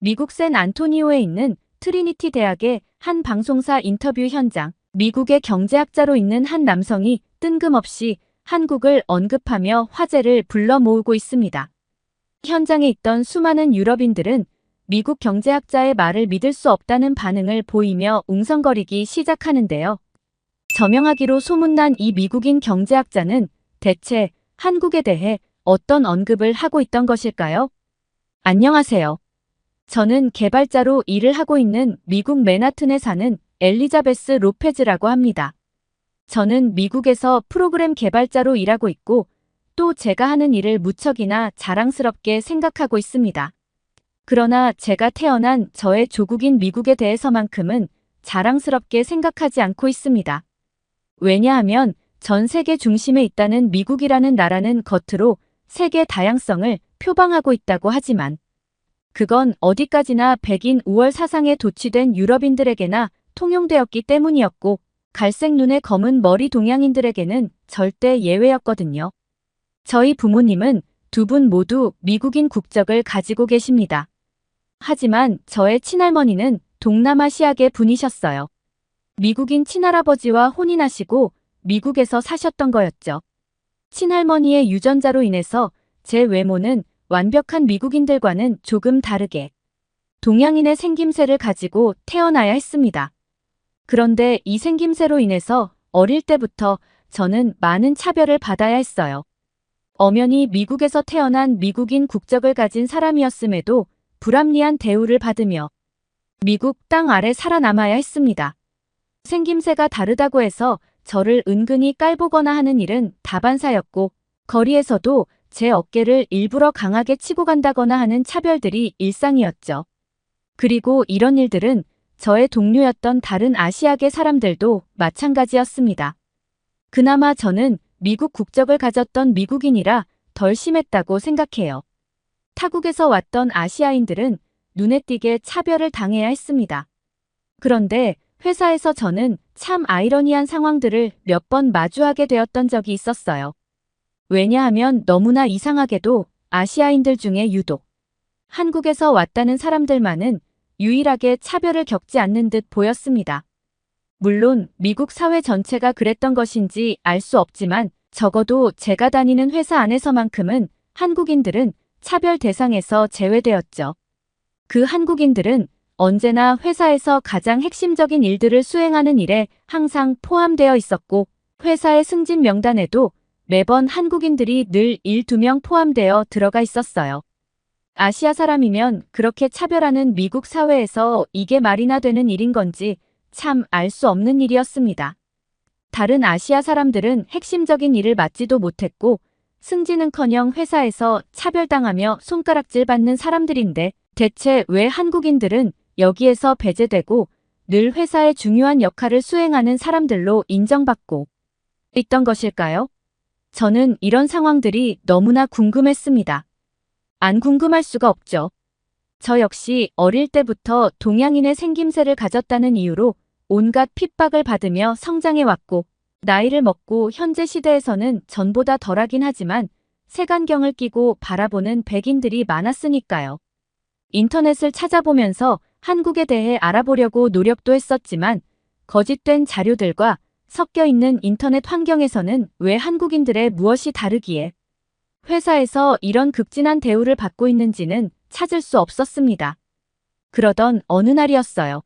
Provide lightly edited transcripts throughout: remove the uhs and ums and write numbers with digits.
미국 샌안토니오에 있는 트리니티 대학의 한 방송사 인터뷰 현장. 미국의 경제학자로 있는 한 남성이 뜬금없이 한국을 언급하며 화제를 불러 모으고 있습니다. 현장에 있던 수많은 유럽인들은 미국 경제학자의 말을 믿을 수 없다는 반응을 보이며 웅성거리기 시작하는데요. 저명하기로 소문난 이 미국인 경제학자는 대체 한국에 대해 어떤 언급을 하고 있던 것일까요? 안녕하세요. 저는 개발자로 일을 하고 있는 미국 맨하튼에 사는 엘리자베스 로페즈라고 합니다. 저는 미국에서 프로그램 개발자로 일하고 있고 또 제가 하는 일을 무척이나 자랑스럽게 생각하고 있습니다. 그러나 제가 태어난 저의 조국인 미국에 대해서만큼은 자랑스럽게 생각하지 않고 있습니다. 왜냐하면 전 세계 중심에 있다는 미국이라는 나라는 겉으로 세계 다양성을 표방하고 있다고 하지만 그건 어디까지나 백인 우월 사상에 도취된 유럽인들에게나 통용되었기 때문이었고 갈색 눈의 검은 머리 동양인들에게는 절대 예외였거든요. 저희 부모님은 두 분 모두 미국인 국적을 가지고 계십니다. 하지만 저의 친할머니는 동남아시아계 분이셨어요. 미국인 친할아버지와 혼인하시고 미국에서 사셨던 거였죠. 친할머니의 유전자로 인해서 제 외모는 완벽한 미국인들과는 조금 다르게 동양인의 생김새를 가지고 태어나야 했습니다. 그런데 이 생김새로 인해서 어릴 때부터 저는 많은 차별을 받아야 했어요. 엄연히 미국에서 태어난 미국인 국적을 가진 사람이었음에도 불합리한 대우를 받으며 미국 땅 아래 살아남아야 했습니다. 생김새가 다르다고 해서 저를 은근히 깔보거나 하는 일은 다반사였고 거리에서도 제 어깨를 일부러 강하게 치고 간다거나 하는 차별들이 일상이었죠. 그리고 이런 일들은 저의 동료였던 다른 아시아계 사람들도 마찬가지였습니다. 그나마 저는 미국 국적을 가졌던 미국인이라 덜 심했다고 생각해요. 타국에서 왔던 아시아인들은 눈에 띄게 차별을 당해야 했습니다. 그런데 회사에서 저는 참 아이러니한 상황들을 몇 번 마주하게 되었던 적이 있었어요. 왜냐하면 너무나 이상하게도 아시아인들 중에 유독 한국에서 왔다는 사람들만은 유일하게 차별을 겪지 않는 듯 보였습니다. 물론 미국 사회 전체가 그랬던 것인지 알 수 없지만 적어도 제가 다니는 회사 안에서만큼은 한국인들은 차별 대상에서 제외되었죠. 그 한국인들은 언제나 회사에서 가장 핵심적인 일들을 수행하는 일에 항상 포함되어 있었고 회사의 승진 명단에도 매번 한국인들이 늘 1~2명 포함되어 들어가 있었어요. 아시아 사람이면 그렇게 차별하는 미국 사회에서 이게 말이나 되는 일인 건지 참 알 수 없는 일이었습니다. 다른 아시아 사람들은 핵심적인 일을 맡지도 못했고 승진은커녕 회사에서 차별당하며 손가락질 받는 사람들인데 대체 왜 한국인들은 여기에서 배제되고 늘 회사의 중요한 역할을 수행하는 사람들로 인정받고 있던 것일까요? 저는 이런 상황들이 너무나 궁금했습니다. 안 궁금할 수가 없죠. 저 역시 어릴 때부터 동양인의 생김새를 가졌다는 이유로 온갖 핍박을 받으며 성장해왔고 나이를 먹고 현재 시대에서는 전보다 덜하긴 하지만 색안경을 끼고 바라보는 백인들이 많았으니까요. 인터넷을 찾아보면서 한국에 대해 알아보려고 노력도 했었지만 거짓된 자료들과 섞여 있는 인터넷 환경에서는 왜 한국인들의 무엇이 다르기에 회사에서 이런 극진한 대우를 받고 있는지는 찾을 수 없었습니다. 그러던 어느 날이었어요.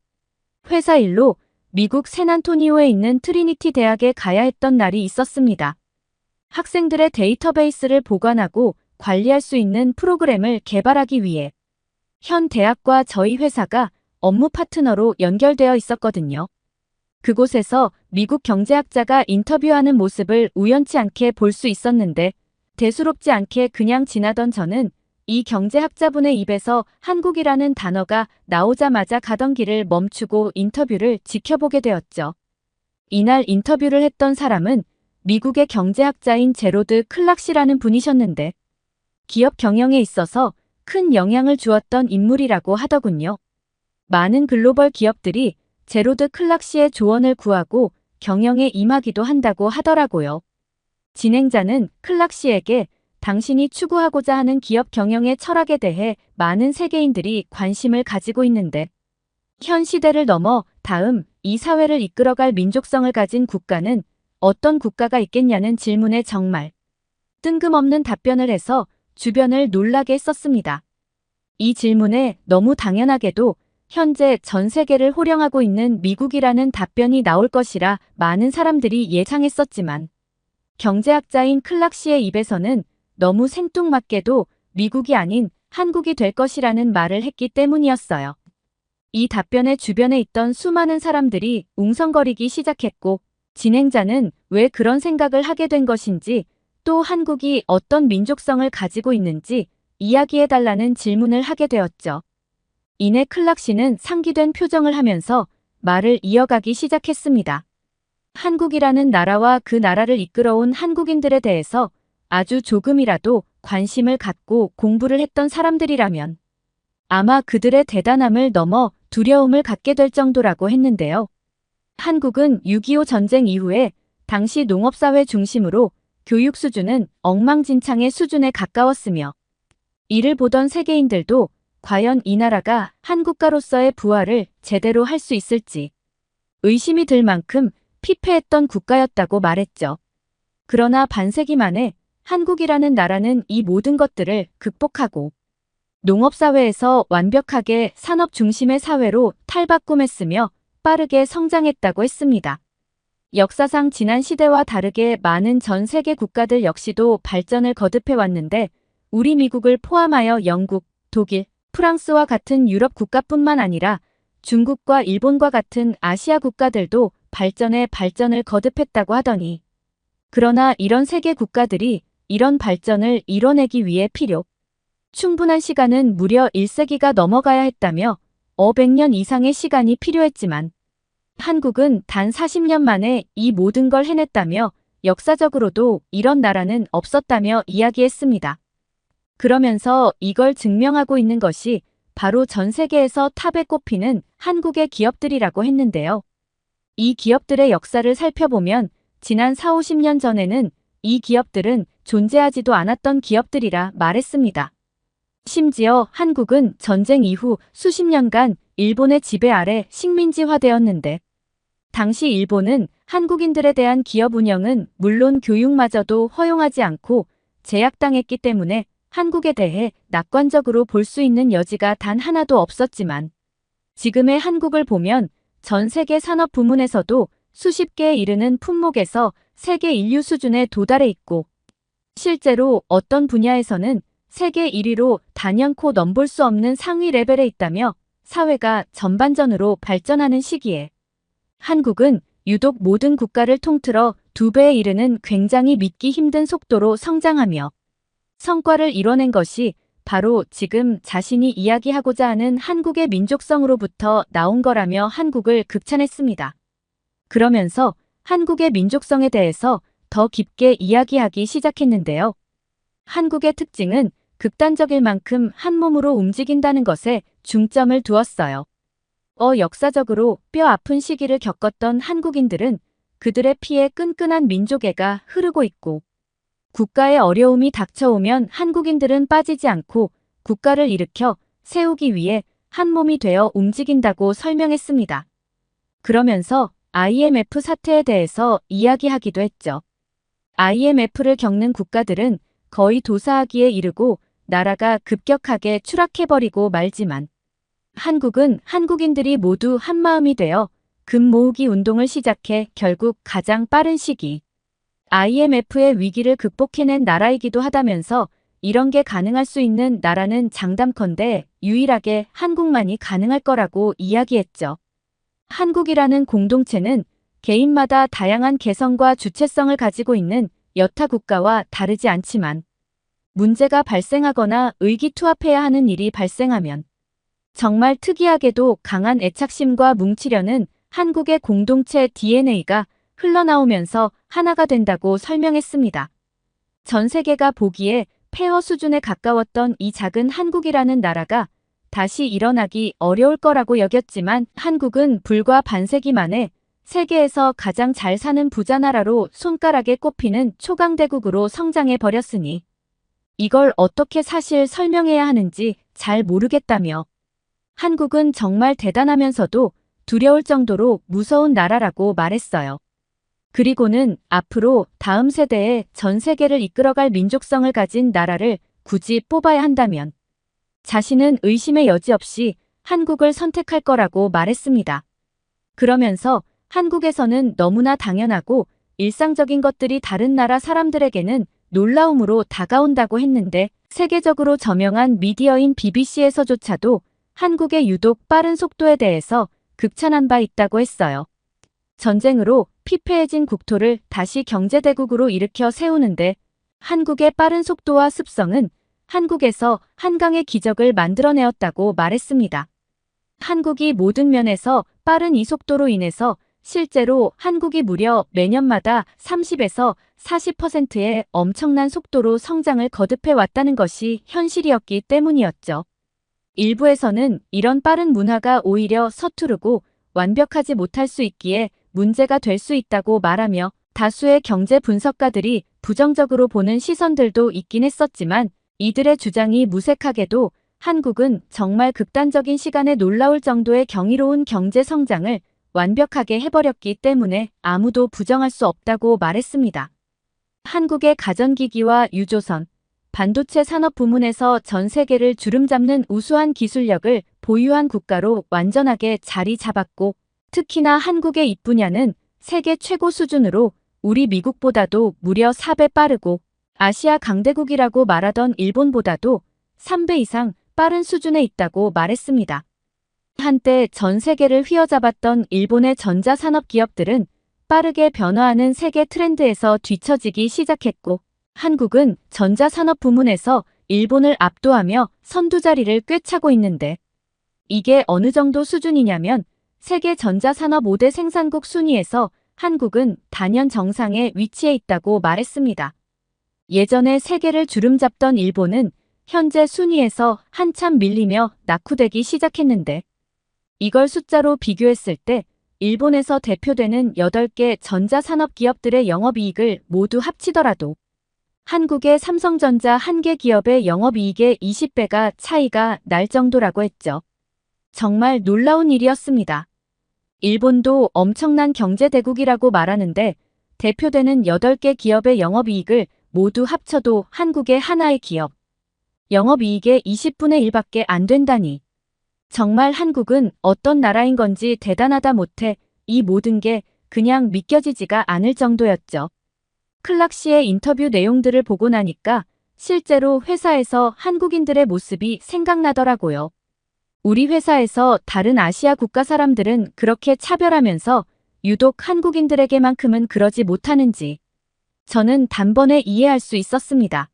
회사 일로 미국 샌안토니오에 있는 트리니티 대학에 가야 했던 날이 있었습니다. 학생들의 데이터베이스를 보관하고 관리할 수 있는 프로그램을 개발하기 위해 현 대학과 저희 회사가 업무 파트너로 연결되어 있었거든요. 그곳에서 미국 경제학자가 인터뷰하는 모습을 우연치 않게 볼 수 있었는데 대수롭지 않게 그냥 지나던 저는 이 경제학자분의 입에서 한국이라는 단어가 나오자마자 가던 길을 멈추고 인터뷰를 지켜보게 되었죠. 이날 인터뷰를 했던 사람은 미국의 경제학자인 제로드 클락시라는 분이셨는데 기업 경영에 있어서 큰 영향을 주었던 인물이라고 하더군요. 많은 글로벌 기업들이 제로드 클락시의 조언을 구하고 경영에 임하기도 한다고 하더라고요. 진행자는 클락시에게 당신이 추구하고자 하는 기업 경영의 철학에 대해 많은 세계인들이 관심을 가지고 있는데 현 시대를 넘어 다음 이 사회를 이끌어갈 민족성을 가진 국가는 어떤 국가가 있겠냐는 질문에 정말 뜬금없는 답변을 해서 주변을 놀라게 했었습니다. 이 질문에 너무 당연하게도 현재 전 세계를 호령하고 있는 미국이라는 답변이 나올 것이라 많은 사람들이 예상했었지만 경제학자인 클락 씨의 입에서는 너무 생뚱맞게도 미국이 아닌 한국이 될 것이라는 말을 했기 때문이었어요. 이 답변에 주변에 있던 수많은 사람들이 웅성거리기 시작했고 진행자는 왜 그런 생각을 하게 된 것인지 또 한국이 어떤 민족성을 가지고 있는지 이야기해달라는 질문을 하게 되었죠. 이내 클락 씨는 상기된 표정을 하면서 말을 이어가기 시작했습니다. 한국이라는 나라와 그 나라를 이끌어온 한국인들에 대해서 아주 조금이라도 관심을 갖고 공부를 했던 사람들이라면 아마 그들의 대단함을 넘어 두려움을 갖게 될 정도라고 했는데요. 한국은 6.25 전쟁 이후에 당시 농업사회 중심으로 교육 수준은 엉망진창의 수준에 가까웠으며 이를 보던 세계인들도 과연 이 나라가 한국가로서의 부활을 제대로 할 수 있을지 의심이 들 만큼 피폐했던 국가였다고 말했죠. 그러나 반세기 만에 한국이라는 나라는 이 모든 것들을 극복하고 농업사회에서 완벽하게 산업 중심의 사회로 탈바꿈했으며 빠르게 성장했다고 했습니다. 역사상 지난 시대와 다르게 많은 전 세계 국가들 역시도 발전을 거듭해왔는데 우리 미국을 포함하여 영국, 독일, 프랑스와 같은 유럽 국가뿐만 아니라 중국과 일본과 같은 아시아 국가들도 발전에 발전을 거듭했다고 하더니 그러나 이런 세계 국가들이 이런 발전을 이뤄내기 위해 충분한 시간은 무려 1세기가 넘어가야 했다며 500년 이상의 시간이 필요했지만 한국은 단 40년 만에 이 모든 걸 해냈다며 역사적으로도 이런 나라는 없었다며 이야기했습니다. 그러면서 이걸 증명하고 있는 것이 바로 전 세계에서 탑에 꼽히는 한국의 기업들이라고 했는데요. 이 기업들의 역사를 살펴보면 지난 4, 50년 전에는 이 기업들은 존재하지도 않았던 기업들이라 말했습니다. 심지어 한국은 전쟁 이후 수십 년간 일본의 지배 아래 식민지화되었는데 당시 일본은 한국인들에 대한 기업 운영은 물론 교육마저도 허용하지 않고 제약당했기 때문에 한국에 대해 낙관적으로 볼 수 있는 여지가 단 하나도 없었지만 지금의 한국을 보면 전 세계 산업 부문에서도 수십 개에 이르는 품목에서 세계 인류 수준에 도달해 있고 실제로 어떤 분야에서는 세계 1위로 단연코 넘볼 수 없는 상위 레벨에 있다며 사회가 전반전으로 발전하는 시기에 한국은 유독 모든 국가를 통틀어 2배에 이르는 굉장히 믿기 힘든 속도로 성장하며 성과를 이뤄낸 것이 바로 지금 자신이 이야기하고자 하는 한국의 민족성으로부터 나온 거라며 한국을 극찬했습니다. 그러면서 한국의 민족성에 대해서 더 깊게 이야기하기 시작했는데요. 한국의 특징은 극단적일 만큼 한 몸으로 움직인다는 것에 중점을 두었어요. 역사적으로 뼈 아픈 시기를 겪었던 한국인들은 그들의 피에 끈끈한 민족애가 흐르고 있고 국가의 어려움이 닥쳐오면 한국인들은 빠지지 않고 국가를 일으켜 세우기 위해 한 몸이 되어 움직인다고 설명했습니다. 그러면서 IMF 사태에 대해서 이야기하기도 했죠. IMF를 겪는 국가들은 거의 도사하기에 이르고 나라가 급격하게 추락해버리고 말지만 한국은 한국인들이 모두 한마음이 되어 금 모으기 운동을 시작해 결국 가장 빠른 시기 IMF의 위기를 극복해낸 나라이기도 하다면서 이런 게 가능할 수 있는 나라는 장담컨대 유일하게 한국만이 가능할 거라고 이야기했죠. 한국이라는 공동체는 개인마다 다양한 개성과 주체성을 가지고 있는 여타 국가와 다르지 않지만 문제가 발생하거나 의기투합해야 하는 일이 발생하면 정말 특이하게도 강한 애착심과 뭉치려는 한국의 공동체 DNA가 흘러나오면서 하나가 된다고 설명했습니다. 전 세계가 보기에 폐허 수준에 가까웠던 이 작은 한국이라는 나라가 다시 일어나기 어려울 거라고 여겼지만 한국은 불과 반세기 만에 세계에서 가장 잘 사는 부자 나라로 손가락에 꼽히는 초강대국으로 성장해 버렸으니 이걸 어떻게 사실 설명해야 하는지 잘 모르겠다며 한국은 정말 대단하면서도 두려울 정도로 무서운 나라라고 말했어요. 그리고는 앞으로 다음 세대에 전 세계를 이끌어갈 민족성을 가진 나라를 굳이 뽑아야 한다면 자신은 의심의 여지 없이 한국을 선택할 거라고 말했습니다. 그러면서 한국에서는 너무나 당연하고 일상적인 것들이 다른 나라 사람들에게는 놀라움으로 다가온다고 했는데 세계적으로 저명한 미디어인 BBC에서조차도 한국의 유독 빠른 속도에 대해서 극찬한 바 있다고 했어요. 전쟁으로 피폐해진 국토를 다시 경제대국으로 일으켜 세우는데 한국의 빠른 속도와 습성은 한국에서 한강의 기적을 만들어내었다고 말했습니다. 한국이 모든 면에서 빠른 이 속도로 인해서 실제로 한국이 무려 매년마다 30에서 40%의 엄청난 속도로 성장을 거듭해 왔다는 것이 현실이었기 때문이었죠. 일부에서는 이런 빠른 문화가 오히려 서투르고 완벽하지 못할 수 있기에 문제가 될 수 있다고 말하며 다수의 경제 분석가들이 부정적으로 보는 시선들도 있긴 했었지만 이들의 주장이 무색하게도 한국은 정말 극단적인 시간에 놀라울 정도의 경이로운 경제 성장을 완벽하게 해버렸기 때문에 아무도 부정할 수 없다고 말했습니다. 한국의 가전기기와 유조선, 반도체 산업 부문에서 전 세계를 주름잡는 우수한 기술력을 보유한 국가로 완전하게 자리 잡았고 특히나 한국의 이 분야는 세계 최고 수준으로 우리 미국보다도 무려 4배 빠르고 아시아 강대국이라고 말하던 일본보다도 3배 이상 빠른 수준에 있다고 말했습니다. 한때 전 세계를 휘어잡았던 일본의 전자산업 기업들은 빠르게 변화하는 세계 트렌드에서 뒤처지기 시작했고 한국은 전자산업 부문에서 일본을 압도하며 선두자리를 꿰차고 있는데 이게 어느 정도 수준이냐면 세계 전자산업 5대 생산국 순위에서 한국은 단연 정상에 위치해 있다고 말했습니다. 예전에 세계를 주름잡던 일본은 현재 순위에서 한참 밀리며 낙후되기 시작했는데 이걸 숫자로 비교했을 때 일본에서 대표되는 8개 전자산업 기업들의 영업이익을 모두 합치더라도 한국의 삼성전자 1개 기업의 영업이익의 20배가 차이가 날 정도라고 했죠. 정말 놀라운 일이었습니다. 일본도 엄청난 경제대국이라고 말하는데 대표되는 8개 기업의 영업이익을 모두 합쳐도 한국의 하나의 기업 영업이익의 20분의 1밖에 안 된다니. 정말 한국은 어떤 나라인 건지 대단하다 못해 이 모든 게 그냥 믿겨지지가 않을 정도였죠. 클락 씨의 인터뷰 내용들을 보고 나니까 실제로 회사에서 한국인들의 모습이 생각나더라고요. 우리 회사에서 다른 아시아 국가 사람들은 그렇게 차별하면서 유독 한국인들에게만큼은 그러지 못하는지 저는 단번에 이해할 수 있었습니다.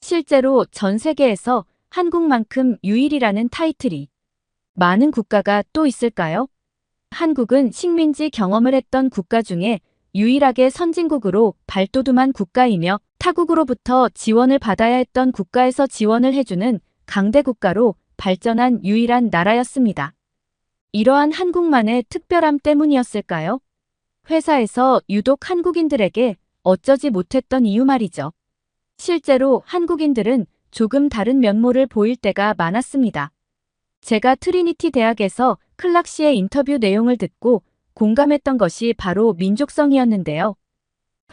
실제로 전 세계에서 한국만큼 유일이라는 타이틀이 많은 국가가 또 있을까요? 한국은 식민지 경험을 했던 국가 중에 유일하게 선진국으로 발돋움한 국가이며 타국으로부터 지원을 받아야 했던 국가에서 지원을 해주는 강대국가로 발전한 유일한 나라였습니다. 이러한 한국만의 특별함 때문이었을까요? 회사에서 유독 한국인들에게 어쩌지 못했던 이유 말이죠. 실제로 한국인들은 조금 다른 면모를 보일 때가 많았습니다. 제가 트리니티 대학에서 클락 씨의 인터뷰 내용을 듣고 공감했던 것이 바로 민족성이었는데요.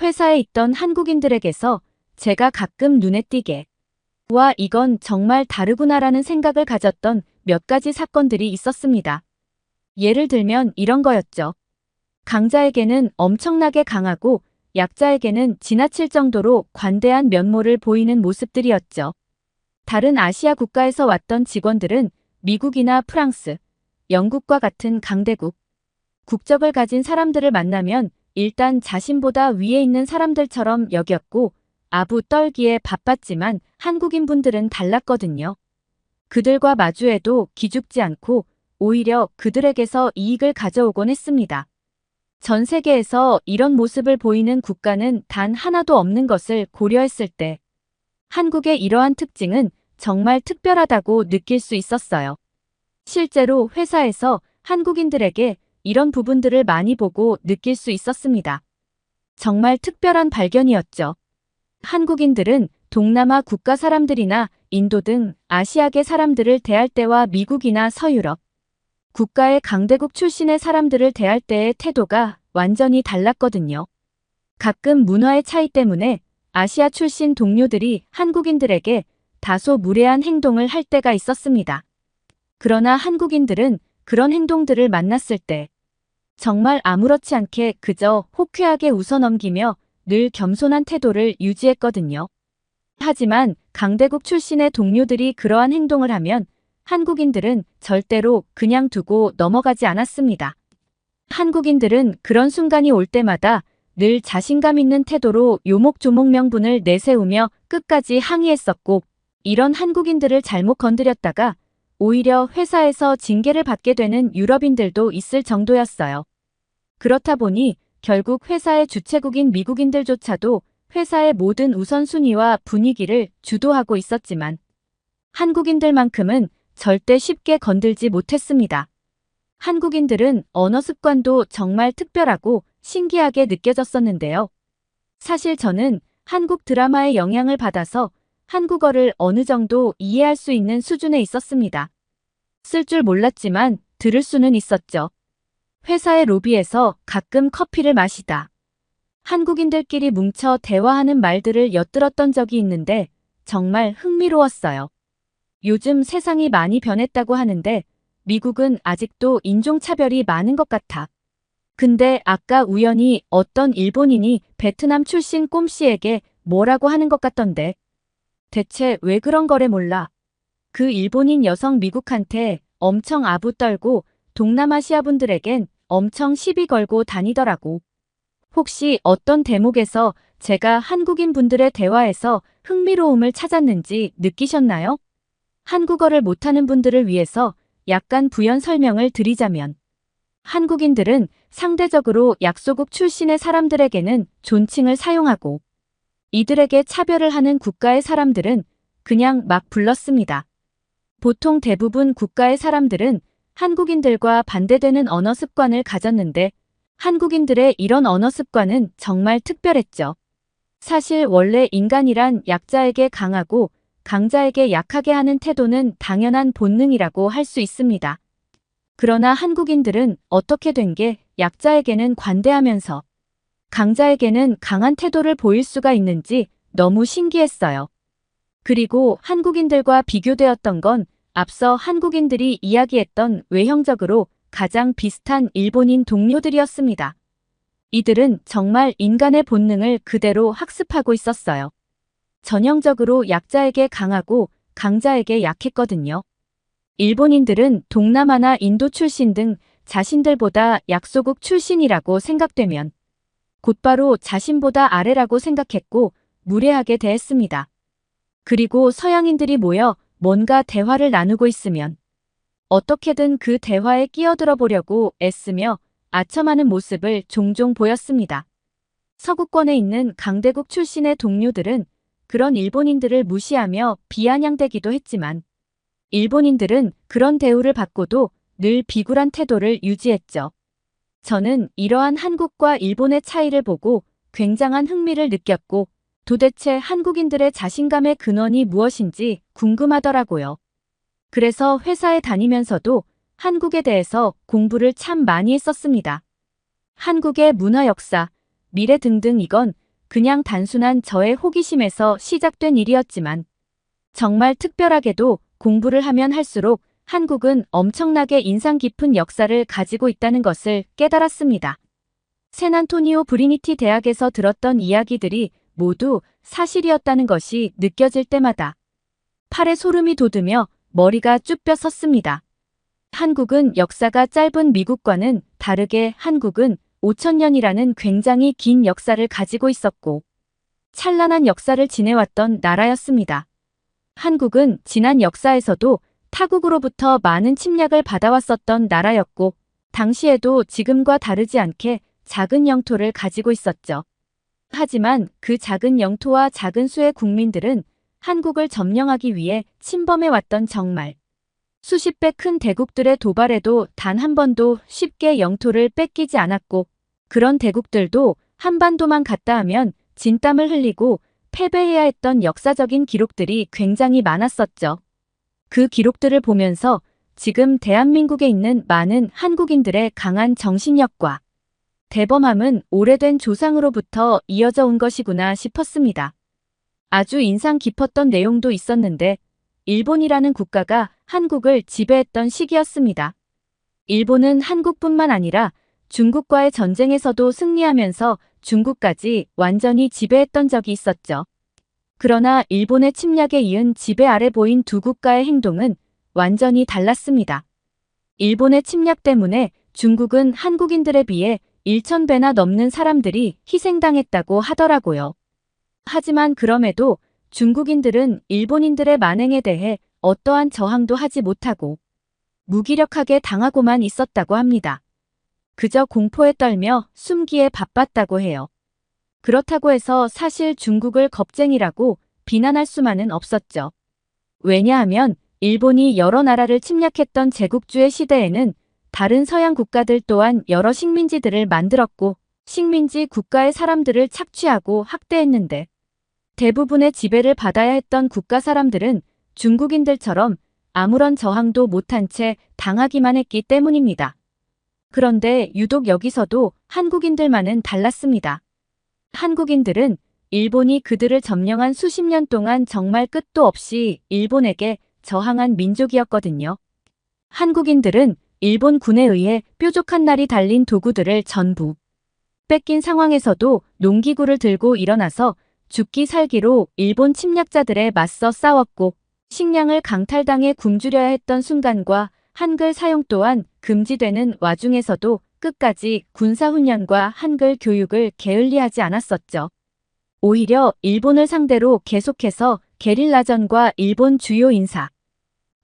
회사에 있던 한국인들에게서 제가 가끔 눈에 띄게 와, 이건 정말 다르구나라는 생각을 가졌던 몇 가지 사건들이 있었습니다. 예를 들면 이런 거였죠. 강자에게는 엄청나게 강하고 약자에게는 지나칠 정도로 관대한 면모를 보이는 모습들이었죠. 다른 아시아 국가에서 왔던 직원들은 미국이나 프랑스, 영국과 같은 강대국, 국적을 가진 사람들을 만나면 일단 자신보다 위에 있는 사람들처럼 여겼고 아부 떨기에 바빴지만 한국인분들은 달랐거든요. 그들과 마주해도 기죽지 않고 오히려 그들에게서 이익을 가져오곤 했습니다. 전 세계에서 이런 모습을 보이는 국가는 단 하나도 없는 것을 고려했을 때 한국의 이러한 특징은 정말 특별하다고 느낄 수 있었어요. 실제로 회사에서 한국인들에게 이런 부분들을 많이 보고 느낄 수 있었습니다. 정말 특별한 발견이었죠. 한국인들은 동남아 국가 사람들이나 인도 등 아시아계 사람들을 대할 때와 미국이나 서유럽 국가의 강대국 출신의 사람들을 대할 때의 태도가 완전히 달랐거든요. 가끔 문화의 차이 때문에 아시아 출신 동료들이 한국인들에게 다소 무례한 행동을 할 때가 있었습니다. 그러나 한국인들은 그런 행동들을 만났을 때 정말 아무렇지 않게 그저 호쾌하게 웃어넘기며 늘 겸손한 태도를 유지했거든요. 하지만 강대국 출신의 동료들이 그러한 행동을 하면 한국인들은 절대로 그냥 두고 넘어가지 않았습니다. 한국인들은 그런 순간이 올 때마다 늘 자신감 있는 태도로 요목조목 명분을 내세우며 끝까지 항의했었고, 이런 한국인들을 잘못 건드렸다가 오히려 회사에서 징계를 받게 되는 유럽인들도 있을 정도였어요. 그렇다 보니 결국 회사의 주최국인 미국인들조차도 회사의 모든 우선순위와 분위기를 주도하고 있었지만 한국인들만큼은 절대 쉽게 건들지 못했습니다. 한국인들은 언어 습관도 정말 특별하고 신기하게 느껴졌었는데요. 사실 저는 한국 드라마의 영향을 받아서 한국어를 어느 정도 이해할 수 있는 수준에 있었습니다. 쓸 줄 몰랐지만 들을 수는 있었죠. 회사의 로비에서 가끔 커피를 마시다 한국인들끼리 뭉쳐 대화하는 말들을 엿들었던 적이 있는데 정말 흥미로웠어요. 요즘 세상이 많이 변했다고 하는데 미국은 아직도 인종차별이 많은 것 같아. 근데 아까 우연히 어떤 일본인이 베트남 출신 꼼씨에게 뭐라고 하는 것 같던데. 대체 왜 그런 거래 몰라. 그 일본인 여성 미국한테 엄청 아부 떨고 동남아시아 분들에겐 엄청 시비 걸고 다니더라고. 혹시 어떤 대목에서 제가 한국인 분들의 대화에서 흥미로움을 찾았는지 느끼셨나요? 한국어를 못하는 분들을 위해서 약간 부연 설명을 드리자면 한국인들은 상대적으로 약소국 출신의 사람들에게는 존칭을 사용하고 이들에게 차별을 하는 국가의 사람들은 그냥 막 불렀습니다. 보통 대부분 국가의 사람들은 한국인들과 반대되는 언어 습관을 가졌는데 한국인들의 이런 언어 습관은 정말 특별했죠. 사실 원래 인간이란 약자에게 강하고 강자에게 약하게 하는 태도는 당연한 본능이라고 할 수 있습니다. 그러나 한국인들은 어떻게 된 게 약자에게는 관대하면서 강자에게는 강한 태도를 보일 수가 있는지 너무 신기했어요. 그리고 한국인들과 비교되었던 건 앞서 한국인들이 이야기했던 외형적으로 가장 비슷한 일본인 동료들이었습니다. 이들은 정말 인간의 본능을 그대로 학습하고 있었어요. 전형적으로 약자에게 강하고 강자에게 약했거든요. 일본인들은 동남아나 인도 출신 등 자신들보다 약소국 출신이라고 생각되면 곧바로 자신보다 아래라고 생각했고 무례하게 대했습니다. 그리고 서양인들이 모여 뭔가 대화를 나누고 있으면 어떻게든 그 대화에 끼어들어 보려고 애쓰며 아첨하는 모습을 종종 보였습니다. 서구권에 있는 강대국 출신의 동료들은 그런 일본인들을 무시하며 비아냥대기도 했지만 일본인들은 그런 대우를 받고도 늘 비굴한 태도를 유지했죠. 저는 이러한 한국과 일본의 차이를 보고 굉장한 흥미를 느꼈고 도대체 한국인들의 자신감의 근원이 무엇인지 궁금하더라고요. 그래서 회사에 다니면서도 한국에 대해서 공부를 참 많이 했었습니다. 한국의 문화 역사, 미래 등등 이건 그냥 단순한 저의 호기심에서 시작된 일이었지만 정말 특별하게도 공부를 하면 할수록 한국은 엄청나게 인상 깊은 역사를 가지고 있다는 것을 깨달았습니다. 샌안토니오 브리니티 대학에서 들었던 이야기들이 모두 사실이었다는 것이 느껴질 때마다 팔에 소름이 돋으며 머리가 쭉 뼈 섰습니다. 한국은 역사가 짧은 미국과는 다르게 한국은 5,000년이라는 굉장히 긴 역사를 가지고 있었고 찬란한 역사를 지내왔던 나라였습니다. 한국은 지난 역사에서도 타국으로부터 많은 침략을 받아왔었던 나라였고 당시에도 지금과 다르지 않게 작은 영토를 가지고 있었죠. 하지만 그 작은 영토와 작은 수의 국민들은 한국을 점령하기 위해 침범해왔던 정말 수십 배 큰 대국들의 도발에도 단 한 번도 쉽게 영토를 뺏기지 않았고 그런 대국들도 한반도만 갔다 하면 진땀을 흘리고 패배해야 했던 역사적인 기록들이 굉장히 많았었죠. 그 기록들을 보면서 지금 대한민국에 있는 많은 한국인들의 강한 정신력과 대범함은 오래된 조상으로부터 이어져 온 것이구나 싶었습니다. 아주 인상 깊었던 내용도 있었는데 일본이라는 국가가 한국을 지배했던 시기였습니다. 일본은 한국뿐만 아니라 중국과의 전쟁에서도 승리하면서 중국까지 완전히 지배했던 적이 있었죠. 그러나 일본의 침략에 이은 지배 아래 보인 두 국가의 행동은 완전히 달랐습니다. 일본의 침략 때문에 중국은 한국인들에 비해 1000배나 넘는 사람들이 희생당했다고 하더라고요. 하지만 그럼에도 중국인들은 일본인들의 만행에 대해 어떠한 저항도 하지 못하고 무기력하게 당하고만 있었다고 합니다. 그저 공포에 떨며 숨기에 바빴다고 해요. 그렇다고 해서 사실 중국을 겁쟁이라고 비난할 수만은 없었죠. 왜냐하면 일본이 여러 나라를 침략했던 제국주의 시대에는 다른 서양 국가들 또한 여러 식민지들을 만들었고 식민지 국가의 사람들을 착취하고 학대했는데 대부분의 지배를 받아야 했던 국가 사람들은 중국인들처럼 아무런 저항도 못한 채 당하기만 했기 때문입니다. 그런데 유독 여기서도 한국인들만은 달랐습니다. 한국인들은 일본이 그들을 점령한 수십 년 동안 정말 끝도 없이 일본에게 저항한 민족이었거든요. 한국인들은 일본 군에 의해 뾰족한 날이 달린 도구들을 전부 뺏긴 상황에서도 농기구를 들고 일어나서 죽기 살기로 일본 침략자들에 맞서 싸웠고 식량을 강탈당해 굶주려야 했던 순간과 한글 사용 또한 금지되는 와중에서도 끝까지 군사훈련과 한글 교육을 게을리하지 않았었죠. 오히려 일본을 상대로 계속해서 게릴라전과 일본 주요 인사,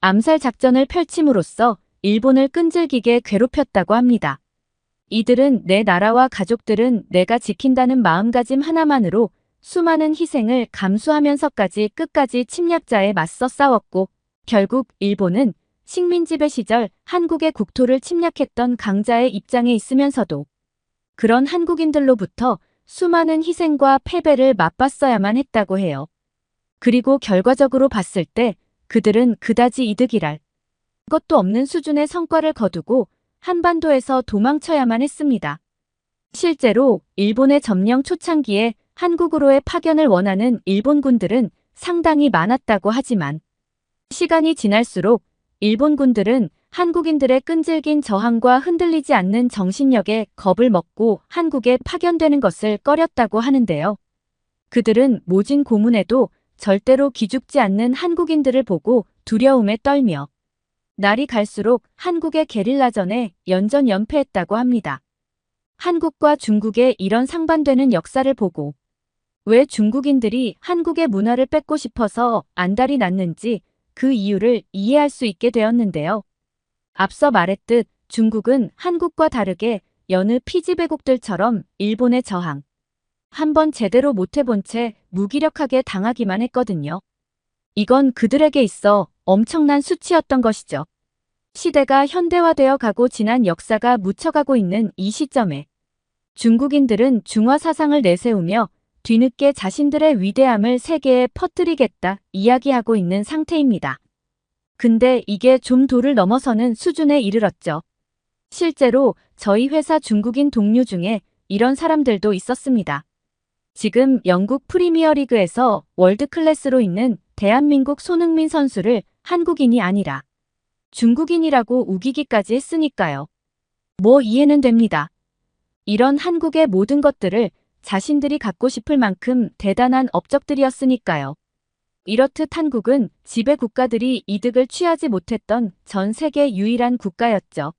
암살 작전을 펼침으로써 일본을 끈질기게 괴롭혔다고 합니다. 이들은 내 나라와 가족들은 내가 지킨다는 마음가짐 하나만으로 수많은 희생을 감수하면서까지 끝까지 침략자에 맞서 싸웠고 결국 일본은 식민지배 시절 한국의 국토를 침략했던 강자의 입장에 있으면서도 그런 한국인들로부터 수많은 희생과 패배를 맛봤어야만 했다고 해요. 그리고 결과적으로 봤을 때 그들은 그다지 이득이랄 것도 없는 수준의 성과를 거두고 한반도에서 도망쳐야만 했습니다. 실제로 일본의 점령 초창기에 한국으로의 파견을 원하는 일본군들은 상당히 많았다고 하지만 시간이 지날수록 일본군들은 한국인들의 끈질긴 저항과 흔들리지 않는 정신력에 겁을 먹고 한국에 파견되는 것을 꺼렸다고 하는데요. 그들은 모진 고문에도 절대로 기죽지 않는 한국인들을 보고 두려움에 떨며 날이 갈수록 한국의 게릴라전에 연전연패했다고 합니다. 한국과 중국의 이런 상반되는 역사를 보고 왜 중국인들이 한국의 문화를 뺏고 싶어서 안달이 났는지 그 이유를 이해할 수 있게 되었는데요. 앞서 말했듯 중국은 한국과 다르게 여느 피지배국들처럼 일본의 저항, 한번 제대로 못해본 채 무기력하게 당하기만 했거든요. 이건 그들에게 있어 엄청난 수치였던 것이죠. 시대가 현대화되어 가고 지난 역사가 묻혀가고 있는 이 시점에 중국인들은 중화 사상을 내세우며 뒤늦게 자신들의 위대함을 세계에 퍼뜨리겠다 이야기하고 있는 상태입니다. 근데 이게 좀 도를 넘어서는 수준에 이르렀죠. 실제로 저희 회사 중국인 동료 중에 이런 사람들도 있었습니다. 지금 영국 프리미어리그에서 월드클래스로 있는 대한민국 손흥민 선수를 한국인이 아니라 중국인이라고 우기기까지 했으니까요. 뭐 이해는 됩니다. 이런 한국의 모든 것들을 자신들이 갖고 싶을 만큼 대단한 업적들이었으니까요. 이렇듯 한국은 지배 국가들이 이득을 취하지 못했던 전 세계 유일한 국가였죠.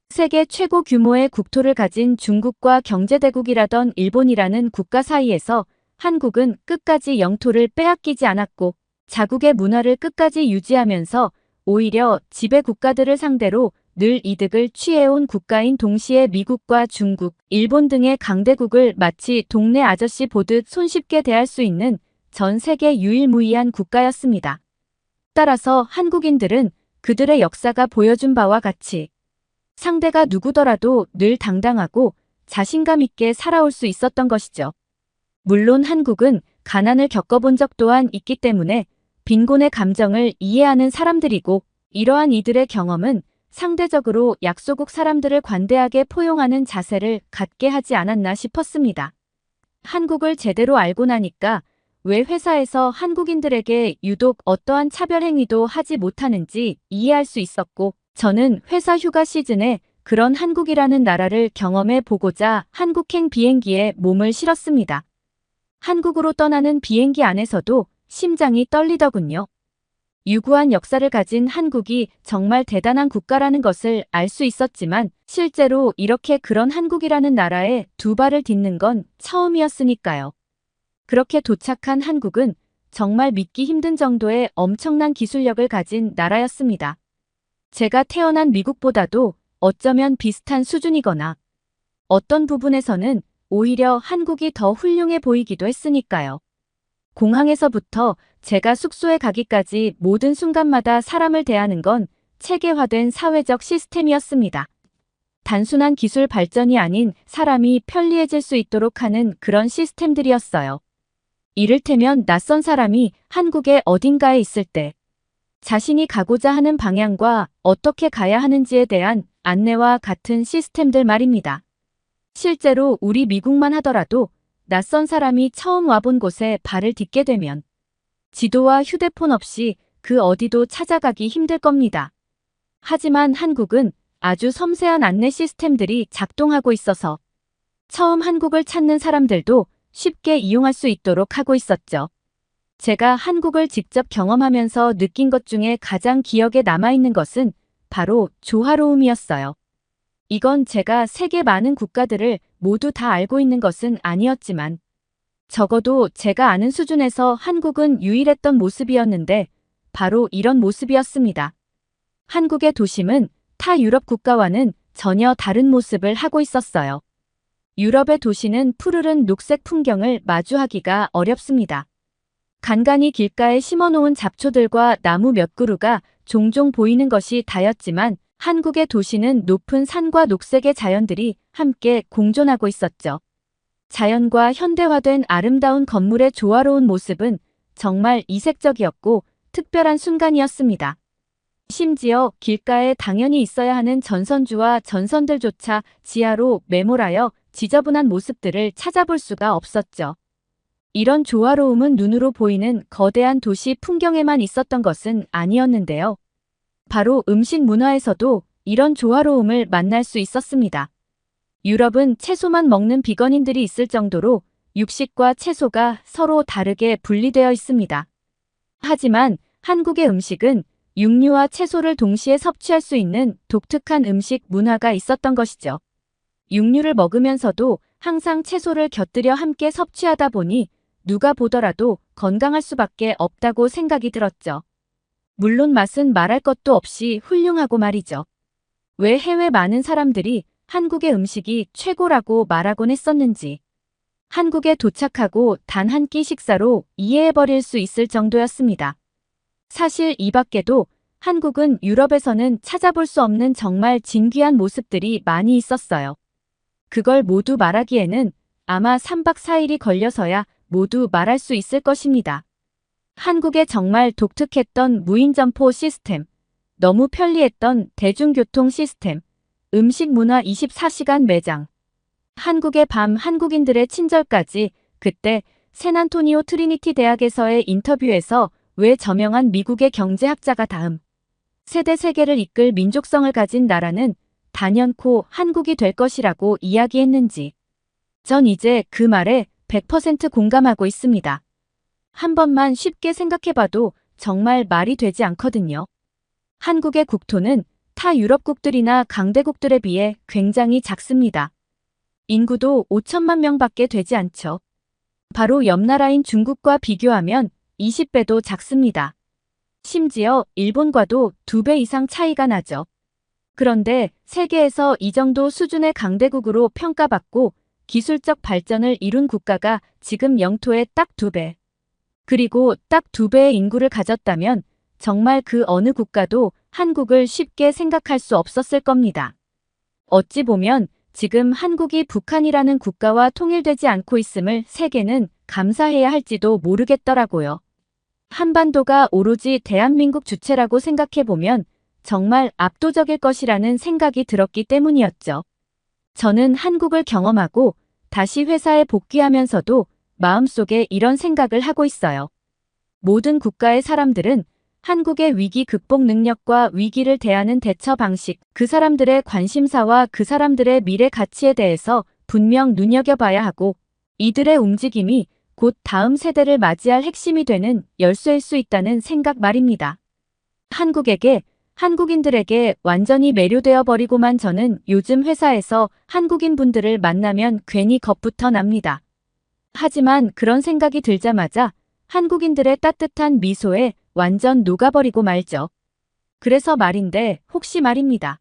세계 최고 규모의 국토를 가진 중국과 경제대국이라던 일본이라는 국가 사이에서 한국은 끝까지 영토를 빼앗기지 않았고 자국의 문화를 끝까지 유지하면서 오히려 지배 국가들을 상대로 늘 이득을 취해온 국가인 동시에 미국과 중국, 일본 등의 강대국을 마치 동네 아저씨 보듯 손쉽게 대할 수 있는 전 세계 유일무이한 국가였습니다. 따라서 한국인들은 그들의 역사가 보여준 바와 같이 상대가 누구더라도 늘 당당하고 자신감 있게 살아올 수 있었던 것이죠. 물론 한국은 가난을 겪어본 적 또한 있기 때문에 빈곤의 감정을 이해하는 사람들이고, 이러한 이들의 경험은 상대적으로 약소국 사람들을 관대하게 포용하는 자세를 갖게 하지 않았나 싶었습니다. 한국을 제대로 알고 나니까 왜 회사에서 한국인들에게 유독 어떠한 차별 행위도 하지 못하는지 이해할 수 있었고, 저는 회사 휴가 시즌에 그런 한국이라는 나라를 경험해 보고자 한국행 비행기에 몸을 실었습니다. 한국으로 떠나는 비행기 안에서도 심장이 떨리더군요. 유구한 역사를 가진 한국이 정말 대단한 국가라는 것을 알 수 있었지만, 실제로 이렇게 그런 한국이라는 나라에 두 발을 딛는 건 처음이었으니까요. 그렇게 도착한 한국은 정말 믿기 힘든 정도의 엄청난 기술력을 가진 나라였습니다. 제가 태어난 미국보다도 어쩌면 비슷한 수준이거나 어떤 부분에서는 오히려 한국이 더 훌륭해 보이기도 했으니까요. 공항에서부터 제가 숙소에 가기까지 모든 순간마다 사람을 대하는 건 체계화된 사회적 시스템이었습니다. 단순한 기술 발전이 아닌 사람이 편리해질 수 있도록 하는 그런 시스템들이었어요. 이를테면 낯선 사람이 한국의 어딘가에 있을 때 자신이 가고자 하는 방향과 어떻게 가야 하는지에 대한 안내와 같은 시스템들 말입니다. 실제로 우리 미국만 하더라도 낯선 사람이 처음 와본 곳에 발을 딛게 되면 지도와 휴대폰 없이 그 어디도 찾아가기 힘들 겁니다. 하지만 한국은 아주 섬세한 안내 시스템들이 작동하고 있어서 처음 한국을 찾는 사람들도 쉽게 이용할 수 있도록 하고 있었죠. 제가 한국을 직접 경험하면서 느낀 것 중에 가장 기억에 남아있는 것은 바로 조화로움이었어요. 이건 제가 세계 많은 국가들을 모두 다 알고 있는 것은 아니었지만 적어도 제가 아는 수준에서 한국은 유일했던 모습이었는데 바로 이런 모습이었습니다. 한국의 도심은 타 유럽 국가와는 전혀 다른 모습을 하고 있었어요. 유럽의 도시는 푸르른 녹색 풍경을 마주하기가 어렵습니다. 간간히 길가에 심어놓은 잡초들과 나무 몇 그루가 종종 보이는 것이 다였지만 한국의 도시는 높은 산과 녹색의 자연들이 함께 공존하고 있었죠. 자연과 현대화된 아름다운 건물의 조화로운 모습은 정말 이색적이었고 특별한 순간이었습니다. 심지어 길가에 당연히 있어야 하는 전선주와 전선들조차 지하로 매몰하여 지저분한 모습들을 찾아볼 수가 없었죠. 이런 조화로움은 눈으로 보이는 거대한 도시 풍경에만 있었던 것은 아니었는데요. 바로 음식 문화에서도 이런 조화로움을 만날 수 있었습니다. 유럽은 채소만 먹는 비건인들이 있을 정도로 육식과 채소가 서로 다르게 분리되어 있습니다. 하지만 한국의 음식은 육류와 채소를 동시에 섭취할 수 있는 독특한 음식 문화가 있었던 것이죠. 육류를 먹으면서도 항상 채소를 곁들여 함께 섭취하다 보니 누가 보더라도 건강할 수밖에 없다고 생각이 들었죠. 물론 맛은 말할 것도 없이 훌륭하고 말이죠. 왜 해외 많은 사람들이 한국의 음식이 최고라고 말하곤 했었는지. 한국에 도착하고 단 한 끼 식사로 이해해버릴 수 있을 정도였습니다. 사실 이 밖에도 한국은 유럽에서는 찾아볼 수 없는 정말 진귀한 모습들이 많이 있었어요. 그걸 모두 말하기에는 아마 3박 4일이 걸려서야 모두 말할 수 있을 것입니다. 한국의 정말 독특했던 무인점포 시스템, 너무 편리했던 대중교통 시스템, 음식 문화 24시간 매장, 한국의 밤 한국인들의 친절까지. 그때 샌안토니오 트리니티 대학에서의 인터뷰에서 왜 저명한 미국의 경제학자가 다음 세대 세계를 이끌 민족성을 가진 나라는 단연코 한국이 될 것이라고 이야기했는지. 전 이제 그 말에 100% 공감하고 있습니다. 한 번만 쉽게 생각해봐도 정말 말이 되지 않거든요. 한국의 국토는 타 유럽국들이나 강대국들에 비해 굉장히 작습니다. 인구도 5천만 명밖에 되지 않죠. 바로 옆 나라인 중국과 비교하면 20배도 작습니다. 심지어 일본과도 2배 이상 차이가 나죠. 그런데 세계에서 이 정도 수준의 강대국으로 평가받고 기술적 발전을 이룬 국가가 지금 영토의 딱 2배. 그리고 딱 2배의 인구를 가졌다면 정말 그 어느 국가도 한국을 쉽게 생각할 수 없었을 겁니다. 어찌 보면 지금 한국이 북한이라는 국가와 통일되지 않고 있음을 세계는 감사해야 할지도 모르겠더라고요. 한반도가 오로지 대한민국 주체라고 생각해보면 정말 압도적일 것이라는 생각이 들었기 때문이었죠. 저는 한국을 경험하고 다시 회사에 복귀하면서도 마음속에 이런 생각을 하고 있어요. 모든 국가의 사람들은 한국의 위기 극복 능력과 위기를 대하는 대처 방식, 그 사람들의 관심사와 그 사람들의 미래 가치에 대해서 분명 눈여겨봐야 하고 이들의 움직임이 곧 다음 세대를 맞이할 핵심이 되는 열쇠일 수 있다는 생각 말입니다. 한국인들에게 완전히 매료되어 버리고만 저는 요즘 회사에서 한국인 분들을 만나면 괜히 겁부터 납니다. 하지만 그런 생각이 들자마자 한국인들의 따뜻한 미소에 완전 녹아버리고 말죠. 그래서 말인데 혹시 말입니다.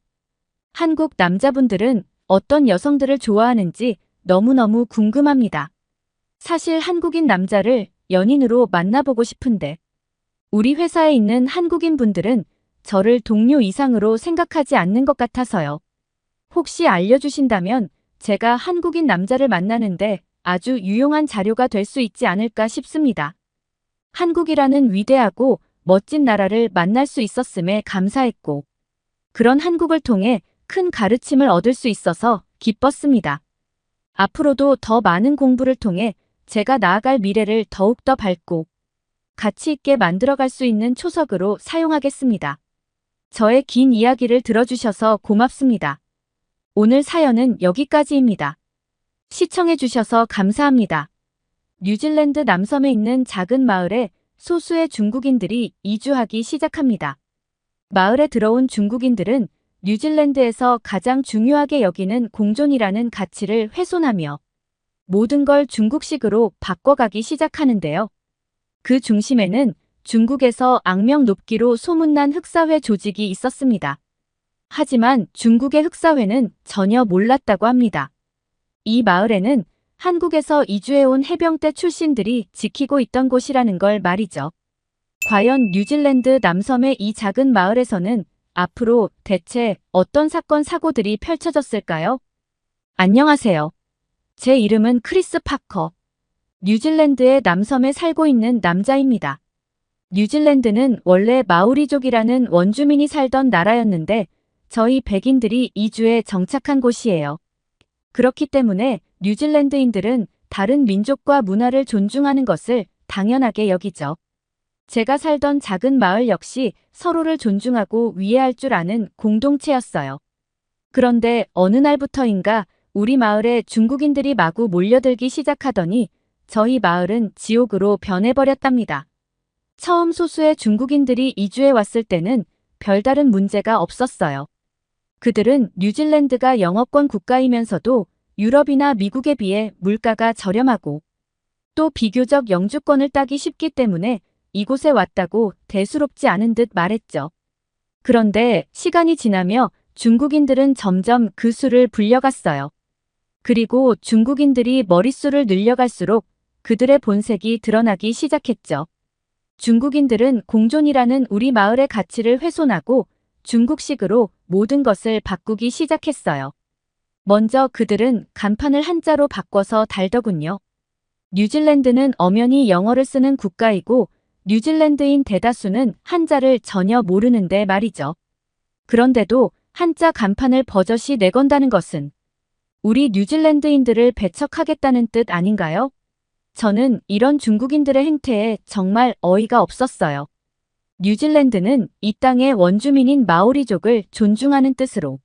한국 남자분들은 어떤 여성들을 좋아하는지 너무너무 궁금합니다. 사실 한국인 남자를 연인으로 만나보고 싶은데 우리 회사에 있는 한국인 분들은 저를 동료 이상으로 생각하지 않는 것 같아서요. 혹시 알려주신다면 제가 한국인 남자를 만나는데 아주 유용한 자료가 될 수 있지 않을까 싶습니다. 한국이라는 위대하고 멋진 나라를 만날 수 있었음에 감사했고 그런 한국을 통해 큰 가르침을 얻을 수 있어서 기뻤습니다. 앞으로도 더 많은 공부를 통해 제가 나아갈 미래를 더욱더 밝고 가치 있게 만들어갈 수 있는 초석으로 사용하겠습니다. 저의 긴 이야기를 들어주셔서 고맙습니다. 오늘 사연은 여기까지입니다. 시청해주셔서 감사합니다. 뉴질랜드 남섬에 있는 작은 마을에 소수의 중국인들이 이주하기 시작합니다. 마을에 들어온 중국인들은 뉴질랜드에서 가장 중요하게 여기는 공존이라는 가치를 훼손하며 모든 걸 중국식으로 바꿔가기 시작하는데요. 그 중심에는 중국에서 악명 높기로 소문난 흑사회 조직이 있었습니다. 하지만 중국의 흑사회는 전혀 몰랐다고 합니다. 이 마을에는 한국에서 이주해온 해병대 출신들이 지키고 있던 곳이라는 걸 말이죠. 과연 뉴질랜드 남섬의 이 작은 마을에서는 앞으로 대체 어떤 사건 사고들이 펼쳐졌을까요? 안녕하세요. 제 이름은 크리스 파커. 뉴질랜드의 남섬에 살고 있는 남자입니다. 뉴질랜드는 원래 마오리족이라는 원주민이 살던 나라였는데 저희 백인들이 이주해 정착한 곳이에요. 그렇기 때문에 뉴질랜드인들은 다른 민족과 문화를 존중하는 것을 당연하게 여기죠. 제가 살던 작은 마을 역시 서로를 존중하고 위해할 줄 아는 공동체였어요. 그런데 어느 날부터인가 우리 마을에 중국인들이 마구 몰려들기 시작하더니 저희 마을은 지옥으로 변해버렸답니다. 처음 소수의 중국인들이 이주해 왔을 때는 별다른 문제가 없었어요. 그들은 뉴질랜드가 영어권 국가이면서도 유럽이나 미국에 비해 물가가 저렴하고 또 비교적 영주권을 따기 쉽기 때문에 이곳에 왔다고 대수롭지 않은 듯 말했죠. 그런데 시간이 지나며 중국인들은 점점 그 수를 불려갔어요. 그리고 중국인들이 머릿수를 늘려갈수록 그들의 본색이 드러나기 시작했죠. 중국인들은 공존이라는 우리 마을의 가치를 훼손하고 중국식으로 모든 것을 바꾸기 시작했어요. 먼저 그들은 간판을 한자로 바꿔서 달더군요. 뉴질랜드는 엄연히 영어를 쓰는 국가이고 뉴질랜드인 대다수는 한자를 전혀 모르는데 말이죠. 그런데도 한자 간판을 버젓이 내건다는 것은 우리 뉴질랜드인들을 배척하겠다는 뜻 아닌가요? 저는 이런 중국인들의 행태에 정말 어이가 없었어요. 뉴질랜드는 이 땅의 원주민인 마오리족을 존중하는 뜻으로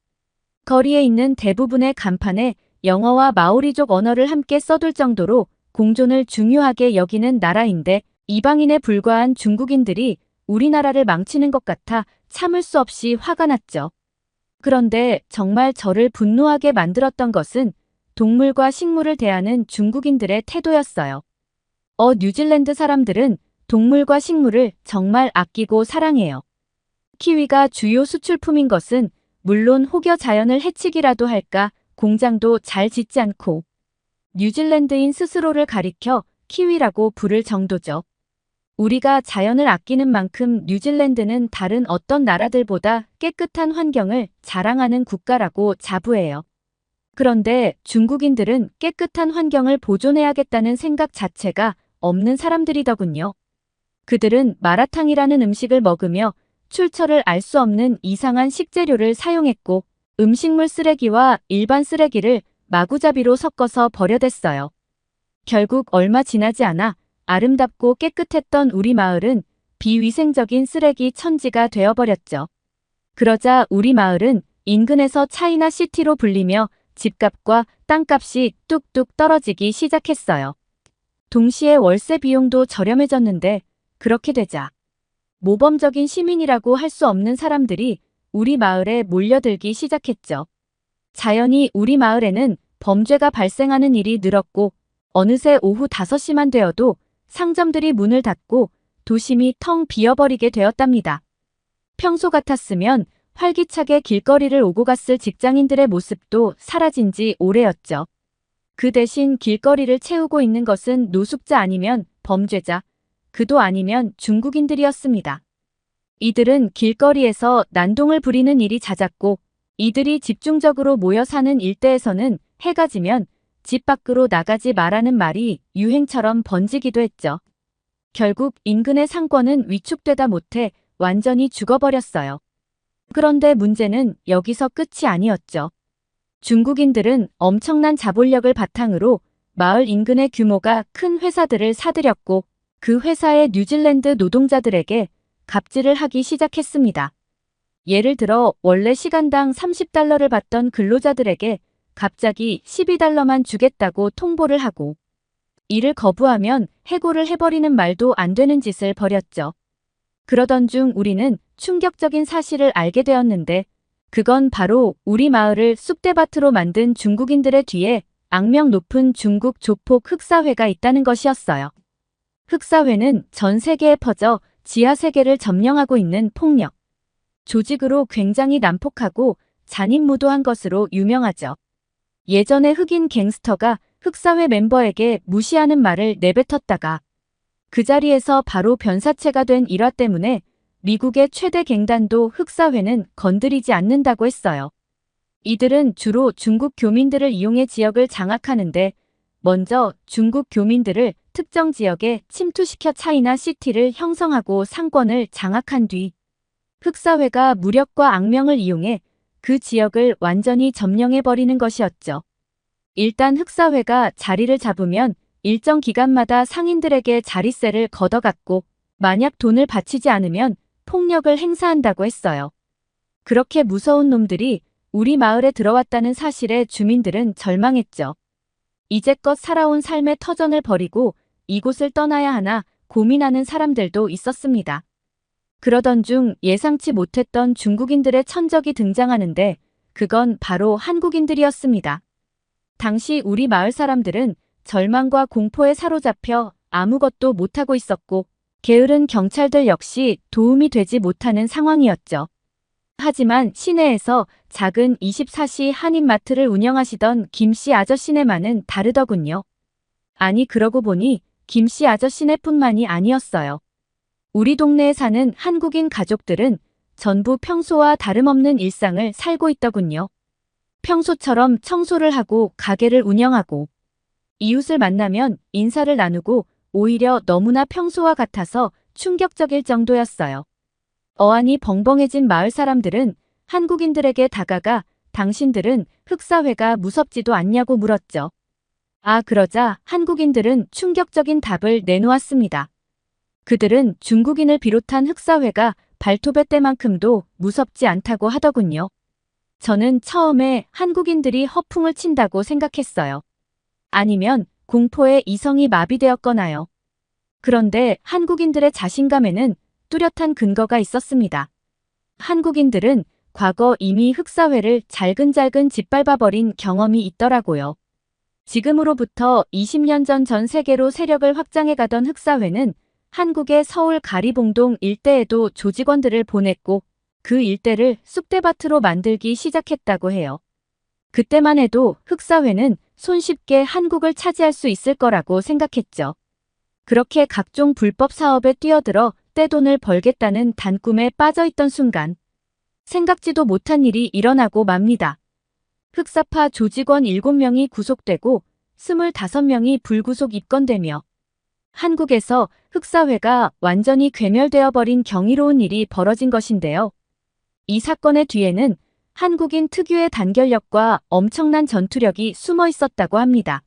거리에 있는 대부분의 간판에 영어와 마오리족 언어를 함께 써둘 정도로 공존을 중요하게 여기는 나라인데 이방인에 불과한 중국인들이 우리나라를 망치는 것 같아 참을 수 없이 화가 났죠. 그런데 정말 저를 분노하게 만들었던 것은 동물과 식물을 대하는 중국인들의 태도였어요. 뉴질랜드 사람들은 동물과 식물을 정말 아끼고 사랑해요. 키위가 주요 수출품인 것은 물론 혹여 자연을 해치기라도 할까 공장도 잘 짓지 않고 뉴질랜드인 스스로를 가리켜 키위라고 부를 정도죠. 우리가 자연을 아끼는 만큼 뉴질랜드는 다른 어떤 나라들보다 깨끗한 환경을 자랑하는 국가라고 자부해요. 그런데 중국인들은 깨끗한 환경을 보존해야겠다는 생각 자체가 없는 사람들이더군요. 그들은 마라탕이라는 음식을 먹으며 출처를 알 수 없는 이상한 식재료를 사용했고 음식물 쓰레기와 일반 쓰레기를 마구잡이로 섞어서 버려댔어요. 결국 얼마 지나지 않아 아름답고 깨끗했던 우리 마을은 비위생적인 쓰레기 천지가 되어버렸죠. 그러자 우리 마을은 인근에서 차이나 시티로 불리며 집값과 땅값이 뚝뚝 떨어지기 시작했어요. 동시에 월세 비용도 저렴해졌는데 그렇게 되자 모범적인 시민이라고 할 수 없는 사람들이 우리 마을에 몰려들기 시작했죠. 자연히 우리 마을에는 범죄가 발생하는 일이 늘었고 어느새 오후 5시만 되어도 상점들이 문을 닫고 도심이 텅 비어버리게 되었답니다. 평소 같았으면 활기차게 길거리를 오고 갔을 직장인들의 모습도 사라진 지 오래였죠. 그 대신 길거리를 채우고 있는 것은 노숙자 아니면 범죄자, 그도 아니면 중국인들이었습니다. 이들은 길거리에서 난동을 부리는 일이 잦았고 이들이 집중적으로 모여 사는 일대에서는 해가 지면 집 밖으로 나가지 말라는 말이 유행처럼 번지기도 했죠. 결국 인근의 상권은 위축되다 못해 완전히 죽어버렸어요. 그런데 문제는 여기서 끝이 아니었죠. 중국인들은 엄청난 자본력을 바탕으로 마을 인근의 규모가 큰 회사들을 사들였고 그 회사의 뉴질랜드 노동자들에게 갑질을 하기 시작했습니다. 예를 들어 원래 시간당 30달러를 받던 근로자들에게 갑자기 12달러만 주겠다고 통보를 하고 이를 거부하면 해고를 해버리는 말도 안 되는 짓을 벌였죠. 그러던 중 우리는 충격적인 사실을 알게 되었는데 그건 바로 우리 마을을 쑥대밭으로 만든 중국인들의 뒤에 악명 높은 중국 조폭 흑사회가 있다는 것이었어요. 흑사회는 전 세계에 퍼져 지하세계를 점령하고 있는 폭력 조직으로 굉장히 난폭하고 잔인무도한 것으로 유명하죠. 예전에 흑인 갱스터가 흑사회 멤버에게 무시하는 말을 내뱉었다가 그 자리에서 바로 변사체가 된 일화 때문에 미국의 최대 갱단도 흑사회는 건드리지 않는다고 했어요. 이들은 주로 중국 교민들을 이용해 지역을 장악하는데 먼저 중국 교민들을 특정 지역에 침투시켜 차이나 시티를 형성하고 상권을 장악한 뒤 흑사회가 무력과 악명을 이용해 그 지역을 완전히 점령해버리는 것이었죠. 일단 흑사회가 자리를 잡으면 일정 기간마다 상인들에게 자릿세를 걷어갔고 만약 돈을 바치지 않으면 폭력을 행사한다고 했어요. 그렇게 무서운 놈들이 우리 마을에 들어왔다는 사실에 주민들은 절망했죠. 이제껏 살아온 삶의 터전을 버리고 이곳을 떠나야 하나 고민하는 사람들도 있었습니다. 그러던 중 예상치 못했던 중국인들의 천적이 등장하는데 그건 바로 한국인들이었습니다. 당시 우리 마을 사람들은 절망과 공포에 사로잡혀 아무것도 못하고 있었고 게으른 경찰들 역시 도움이 되지 못하는 상황이었죠. 하지만 시내에서 작은 24시 한인마트를 운영하시던 김씨 아저씨네만은 다르더군요. 아니 그러고 보니 김씨 아저씨네뿐만이 아니었어요. 우리 동네에 사는 한국인 가족들은 전부 평소와 다름없는 일상을 살고 있더군요. 평소처럼 청소를 하고 가게를 운영하고 이웃을 만나면 인사를 나누고 오히려 너무나 평소와 같아서 충격적일 정도였어요. 어안이 벙벙해진 마을 사람들은 한국인들에게 다가가 당신들은 흑사회가 무섭지도 않냐고 물었죠. 그러자 한국인들은 충격적인 답을 내놓았습니다. 그들은 중국인을 비롯한 흑사회가 발톱의 때만큼도 무섭지 않다고 하더군요. 저는 처음에 한국인들이 허풍을 친다고 생각했어요. 아니면 공포에 이성이 마비되었거나요. 그런데 한국인들의 자신감에는 뚜렷한 근거가 있었습니다. 한국인들은 과거 이미 흑사회를 잘근잘근 짓밟아버린 경험이 있더라고요. 지금으로부터 20년 전 세계로 세력을 확장해가던 흑사회는 한국의 서울 가리봉동 일대에도 조직원들을 보냈고 그 일대를 쑥대밭으로 만들기 시작했다고 해요. 그때만 해도 흑사회는 손쉽게 한국을 차지할 수 있을 거라고 생각했죠. 그렇게 각종 불법 사업에 뛰어들어 떼돈을 벌겠다는 단꿈에 빠져있던 순간 생각지도 못한 일이 일어나고 맙니다. 흑사파 조직원 7명이 구속되고 25명이 불구속 입건되며 한국에서 흑사회가 완전히 괴멸되어 버린 경이로운 일이 벌어진 것인데요. 이 사건의 뒤에는 한국인 특유의 단결력과 엄청난 전투력이 숨어 있었다고 합니다.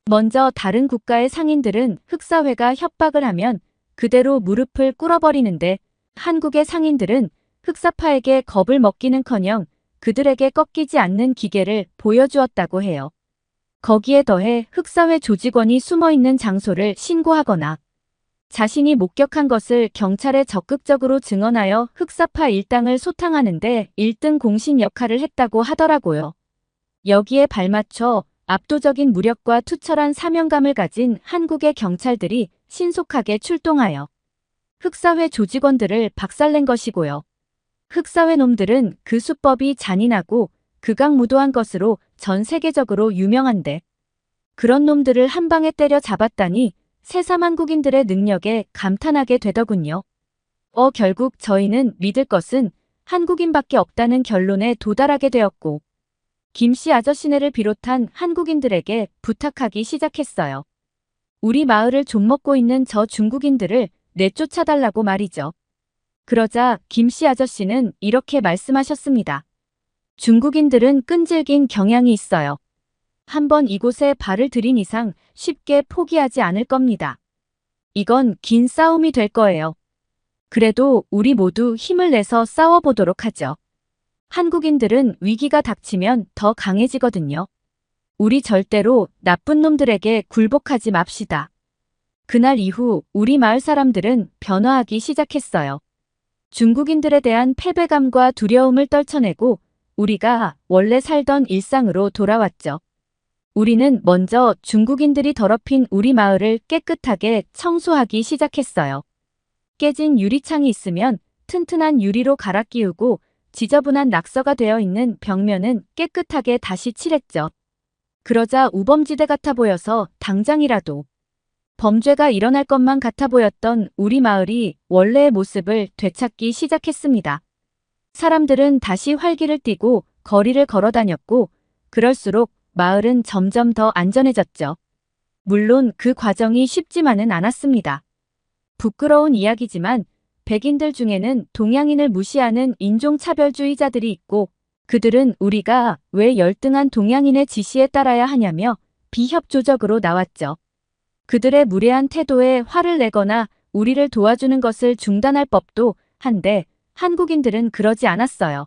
먼저 다른 국가의 상인들은 흑사회가 협박을 하면 그대로 무릎을 꿇어버리는데 한국의 상인들은 흑사파에게 겁을 먹기는커녕 그들에게 꺾이지 않는 기계를 보여주었다고 해요. 거기에 더해 흑사회 조직원이 숨어있는 장소를 신고하거나 자신이 목격한 것을 경찰에 적극적으로 증언하여 흑사파 일당을 소탕하는데 1등 공신 역할을 했다고 하더라고요. 여기에 발맞춰 압도적인 무력과 투철한 사명감을 가진 한국의 경찰들이 신속하게 출동하여 흑사회 조직원들을 박살낸 것이고요. 흑사회 놈들은 그 수법이 잔인하고 극악무도한 것으로 전 세계적으로 유명한데 그런 놈들을 한 방에 때려 잡았다니 새삼 한국인들의 능력에 감탄하게 되더군요. 결국 저희는 믿을 것은 한국인밖에 없다는 결론에 도달하게 되었고 김씨 아저씨네를 비롯한 한국인들에게 부탁하기 시작했어요. 우리 마을을 좀먹고 있는 저 중국인들을 내쫓아달라고 말이죠. 그러자 김씨 아저씨는 이렇게 말씀하셨습니다. 중국인들은 끈질긴 경향이 있어요. 한번 이곳에 발을 들인 이상 쉽게 포기하지 않을 겁니다. 이건 긴 싸움이 될 거예요. 그래도 우리 모두 힘을 내서 싸워보도록 하죠. 한국인들은 위기가 닥치면 더 강해지거든요. 우리 절대로 나쁜 놈들에게 굴복하지 맙시다. 그날 이후 우리 마을 사람들은 변화하기 시작했어요. 중국인들에 대한 패배감과 두려움을 떨쳐내고 우리가 원래 살던 일상으로 돌아왔죠. 우리는 먼저 중국인들이 더럽힌 우리 마을을 깨끗하게 청소하기 시작했어요. 깨진 유리창이 있으면 튼튼한 유리로 갈아 끼우고 지저분한 낙서가 되어 있는 벽면은 깨끗하게 다시 칠했죠. 그러자 우범지대 같아 보여서 당장이라도 범죄가 일어날 것만 같아 보였던 우리 마을이 원래의 모습을 되찾기 시작했습니다. 사람들은 다시 활기를 띠고 거리를 걸어 다녔고 그럴수록 마을은 점점 더 안전해졌죠. 물론 그 과정이 쉽지만은 않았습니다. 부끄러운 이야기지만 백인들 중에는 동양인을 무시하는 인종차별주의자들이 있고 그들은 우리가 왜 열등한 동양인의 지시에 따라야 하냐며 비협조적으로 나왔죠. 그들의 무례한 태도에 화를 내거나 우리를 도와주는 것을 중단할 법도 한데 한국인들은 그러지 않았어요.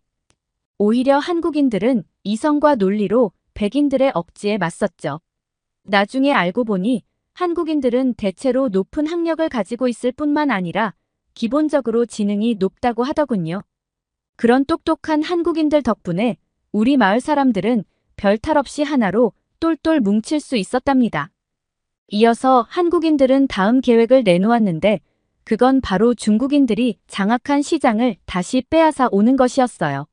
오히려 한국인들은 이성과 논리로 백인들의 억지에 맞섰죠. 나중에 알고 보니 한국인들은 대체로 높은 학력을 가지고 있을 뿐만 아니라 기본적으로 지능이 높다고 하더군요. 그런 똑똑한 한국인들 덕분에 우리 마을 사람들은 별 탈 없이 하나로 똘똘 뭉칠 수 있었답니다. 이어서 한국인들은 다음 계획을 내놓았는데 그건 바로 중국인들이 장악한 시장을 다시 빼앗아 오는 것이었어요.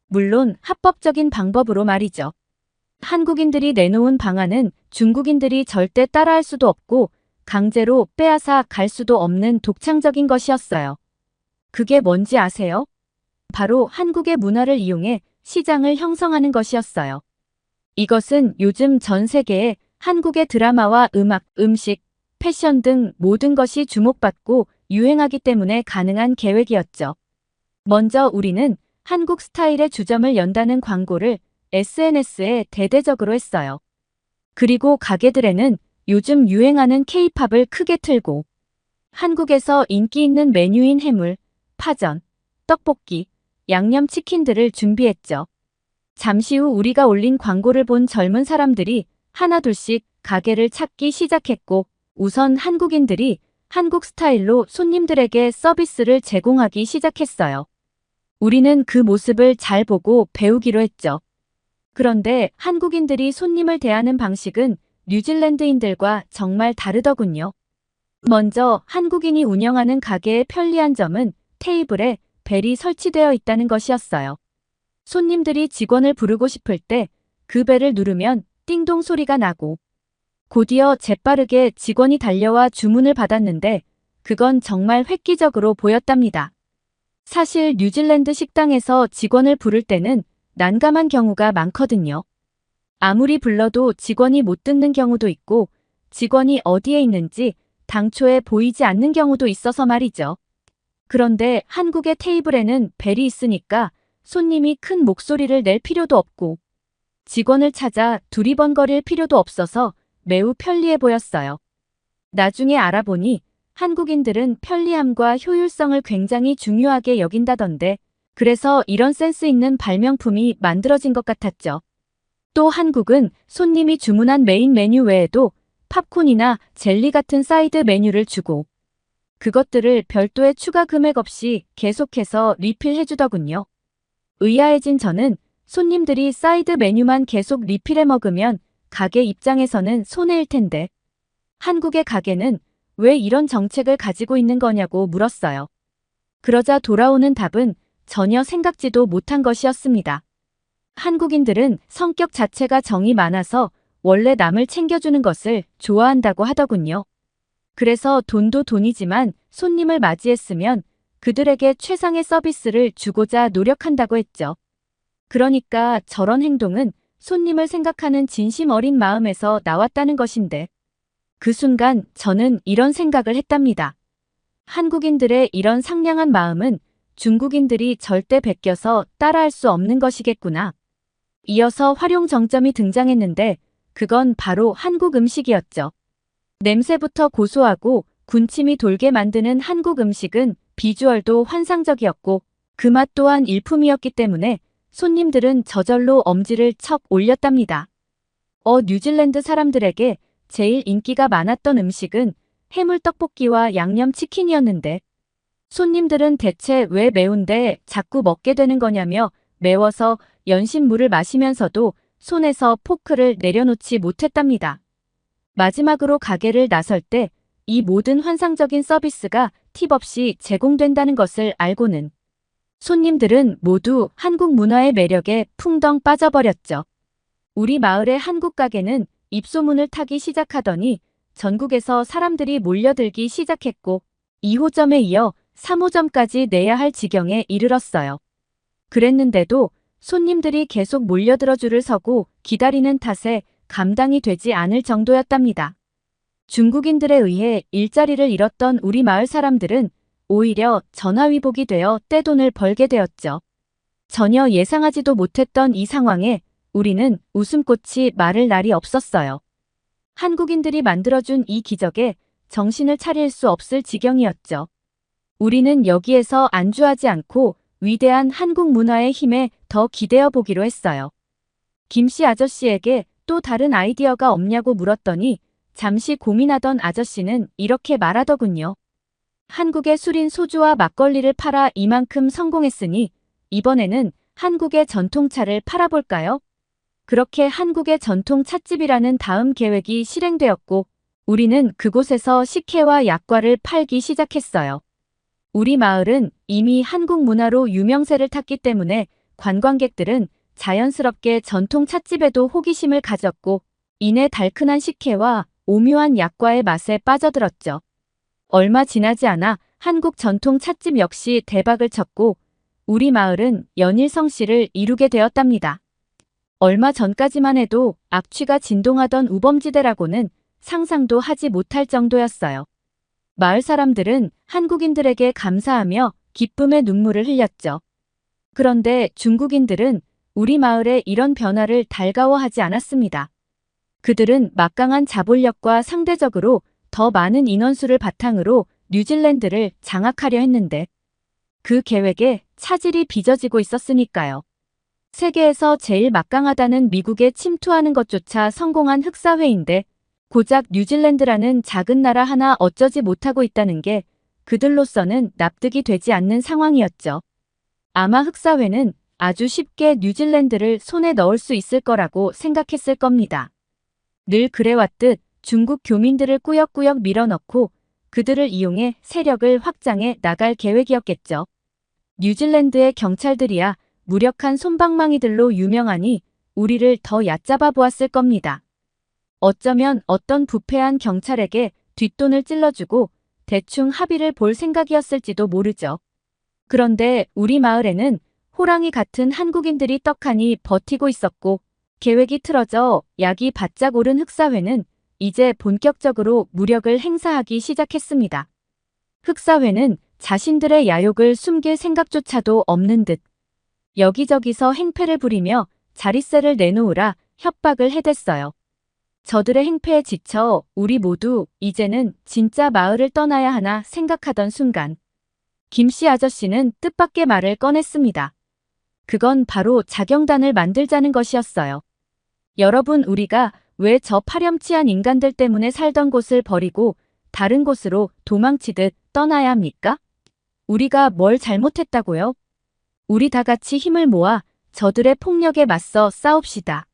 물론 합법적인 방법으로 말이죠. 한국인들이 내놓은 방안은 중국인들이 절대 따라할 수도 없고 강제로 빼앗아 갈 수도 없는 독창적인 것이었어요. 그게 뭔지 아세요? 바로 한국의 문화를 이용해 시장을 형성하는 것이었어요. 이것은 요즘 전 세계에 한국의 드라마와 음악, 음식, 패션 등 모든 것이 주목받고 유행하기 때문에 가능한 계획이었죠. 먼저 우리는 한국 스타일의 주점을 연다는 광고를 SNS에 대대적으로 했어요. 그리고 가게들에는 요즘 유행하는 K-팝을 크게 틀고 한국에서 인기 있는 메뉴인 해물, 파전, 떡볶이, 양념치킨들을 준비했죠. 잠시 후 우리가 올린 광고를 본 젊은 사람들이 하나둘씩 가게를 찾기 시작했고 우선 한국인들이 한국 스타일로 손님들에게 서비스를 제공하기 시작했어요. 우리는 그 모습을 잘 보고 배우기로 했죠. 그런데 한국인들이 손님을 대하는 방식은 뉴질랜드인들과 정말 다르더군요. 먼저 한국인이 운영하는 가게의 편리한 점은 테이블에 벨이 설치되어 있다는 것이었어요. 손님들이 직원을 부르고 싶을 때 그 벨을 누르면 띵동 소리가 나고 곧이어 재빠르게 직원이 달려와 주문을 받았는데 그건 정말 획기적으로 보였답니다. 사실 뉴질랜드 식당에서 직원을 부를 때는 난감한 경우가 많거든요. 아무리 불러도 직원이 못 듣는 경우도 있고 직원이 어디에 있는지 당초에 보이지 않는 경우도 있어서 말이죠. 그런데 한국의 테이블에는 벨이 있으니까 손님이 큰 목소리를 낼 필요도 없고 직원을 찾아 두리번거릴 필요도 없어서 매우 편리해 보였어요. 나중에 알아보니 한국인들은 편리함과 효율성을 굉장히 중요하게 여긴다던데 그래서 이런 센스 있는 발명품이 만들어진 것 같았죠. 또 한국은 손님이 주문한 메인 메뉴 외에도 팝콘이나 젤리 같은 사이드 메뉴를 주고 그것들을 별도의 추가 금액 없이 계속해서 리필해주더군요. 의아해진 저는 손님들이 사이드 메뉴만 계속 리필해 먹으면 가게 입장에서는 손해일 텐데 한국의 가게는 왜 이런 정책을 가지고 있는 거냐고 물었어요. 그러자 돌아오는 답은 전혀 생각지도 못한 것이었습니다. 한국인들은 성격 자체가 정이 많아서 원래 남을 챙겨주는 것을 좋아한다고 하더군요. 그래서 돈도 돈이지만 손님을 맞이했으면 그들에게 최상의 서비스를 주고자 노력한다고 했죠. 그러니까 저런 행동은 손님을 생각하는 진심 어린 마음에서 나왔다는 것인데 그 순간 저는 이런 생각을 했답니다. 한국인들의 이런 상냥한 마음은 중국인들이 절대 베껴서 따라할 수 없는 것이겠구나. 이어서 활용 정점이 등장했는데 그건 바로 한국 음식이었죠. 냄새부터 고소하고 군침이 돌게 만드는 한국 음식은 비주얼도 환상적이었고 그 맛 또한 일품이었기 때문에 손님들은 저절로 엄지를 척 올렸답니다. 뉴질랜드 사람들에게 제일 인기가 많았던 음식은 해물떡볶이와 양념치킨이었는데 손님들은 대체 왜 매운데 자꾸 먹게 되는 거냐며 매워서 연신물을 마시면서도 손에서 포크를 내려놓지 못했답니다. 마지막으로 가게를 나설 때 이 모든 환상적인 서비스가 팁 없이 제공된다는 것을 알고는 손님들은 모두 한국 문화의 매력에 풍덩 빠져버렸죠. 우리 마을의 한국 가게는 입소문을 타기 시작하더니 전국에서 사람들이 몰려들기 시작했고 2호점에 이어 3호점까지 내야 할 지경에 이르렀어요. 그랬는데도 손님들이 계속 몰려들어 줄을 서고 기다리는 탓에 감당이 되지 않을 정도였답니다. 중국인들에 의해 일자리를 잃었던 우리 마을 사람들은 오히려 전화위복이 되어 떼돈을 벌게 되었죠. 전혀 예상하지도 못했던 이 상황에 우리는 웃음꽃이 마를 날이 없었어요. 한국인들이 만들어준 이 기적에 정신을 차릴 수 없을 지경이었죠. 우리는 여기에서 안주하지 않고 위대한 한국 문화의 힘에 더 기대어 보기로 했어요. 김씨 아저씨에게 또 다른 아이디어가 없냐고 물었더니 잠시 고민하던 아저씨는 이렇게 말하더군요. 한국의 술인 소주와 막걸리를 팔아 이만큼 성공했으니 이번에는 한국의 전통차를 팔아볼까요? 그렇게 한국의 전통 찻집이라는 다음 계획이 실행되었고 우리는 그곳에서 식혜와 약과를 팔기 시작했어요. 우리 마을은 이미 한국 문화로 유명세를 탔기 때문에 관광객들은 자연스럽게 전통 찻집에도 호기심을 가졌고 이내 달큰한 식혜와 오묘한 약과의 맛에 빠져들었죠. 얼마 지나지 않아 한국 전통 찻집 역시 대박을 쳤고 우리 마을은 연일성시를 이루게 되었답니다. 얼마 전까지만 해도 악취가 진동하던 우범지대라고는 상상도 하지 못할 정도였어요. 마을 사람들은 한국인들에게 감사하며 기쁨의 눈물을 흘렸죠. 그런데 중국인들은 우리 마을의 이런 변화를 달가워하지 않았습니다. 그들은 막강한 자본력과 상대적으로 더 많은 인원수를 바탕으로 뉴질랜드를 장악하려 했는데 그 계획에 차질이 빚어지고 있었으니까요. 세계에서 제일 막강하다는 미국에 침투하는 것조차 성공한 흑사회인데 고작 뉴질랜드라는 작은 나라 하나 어쩌지 못하고 있다는 게 그들로서는 납득이 되지 않는 상황이었죠. 아마 흑사회는 아주 쉽게 뉴질랜드를 손에 넣을 수 있을 거라고 생각했을 겁니다. 늘 그래왔듯 중국 교민들을 꾸역꾸역 밀어넣고 그들을 이용해 세력을 확장해 나갈 계획이었겠죠. 뉴질랜드의 경찰들이야 무력한 솜방망이들로 유명하니 우리를 더 얕잡아 보았을 겁니다. 어쩌면 어떤 부패한 경찰에게 뒷돈을 찔러주고 대충 합의를 볼 생각이었을지도 모르죠. 그런데 우리 마을에는 호랑이 같은 한국인들이 떡하니 버티고 있었고, 계획이 틀어져 약이 바짝 오른 흑사회는 이제 본격적으로 무력을 행사하기 시작했습니다. 흑사회는 자신들의 야욕을 숨길 생각조차도 없는 듯 여기저기서 행패를 부리며 자릿세를 내놓으라 협박을 해댔어요. 저들의 행패에 지쳐 우리 모두 이제는 진짜 마을을 떠나야 하나 생각하던 순간 김씨 아저씨는 뜻밖의 말을 꺼냈습니다. 그건 바로 자경단을 만들자는 것이었어요. 여러분, 우리가 왜 저 파렴치한 인간들 때문에 살던 곳을 버리고 다른 곳으로 도망치듯 떠나야 합니까? 우리가 뭘 잘못했다고요? 우리 다 같이 힘을 모아 저들의 폭력에 맞서 싸웁시다.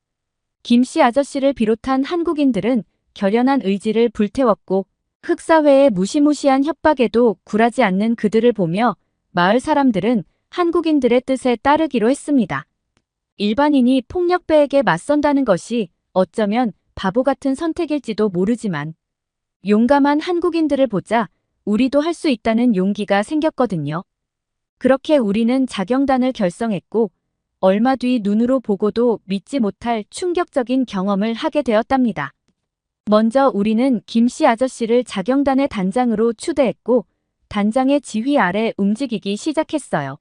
김씨 아저씨를 비롯한 한국인들은 결연한 의지를 불태웠고 흑사회의 무시무시한 협박에도 굴하지 않는 그들을 보며 마을 사람들은 한국인들의 뜻에 따르기로 했습니다. 일반인이 폭력배에게 맞선다는 것이 어쩌면 바보 같은 선택일지도 모르지만 용감한 한국인들을 보자 우리도 할 수 있다는 용기가 생겼거든요. 그렇게 우리는 자경단을 결성했고 얼마 뒤 눈으로 보고도 믿지 못할 충격적인 경험을 하게 되었답니다. 먼저 우리는 김씨 아저씨를 자경단의 단장으로 추대했고 단장의 지휘 아래 움직이기 시작했어요.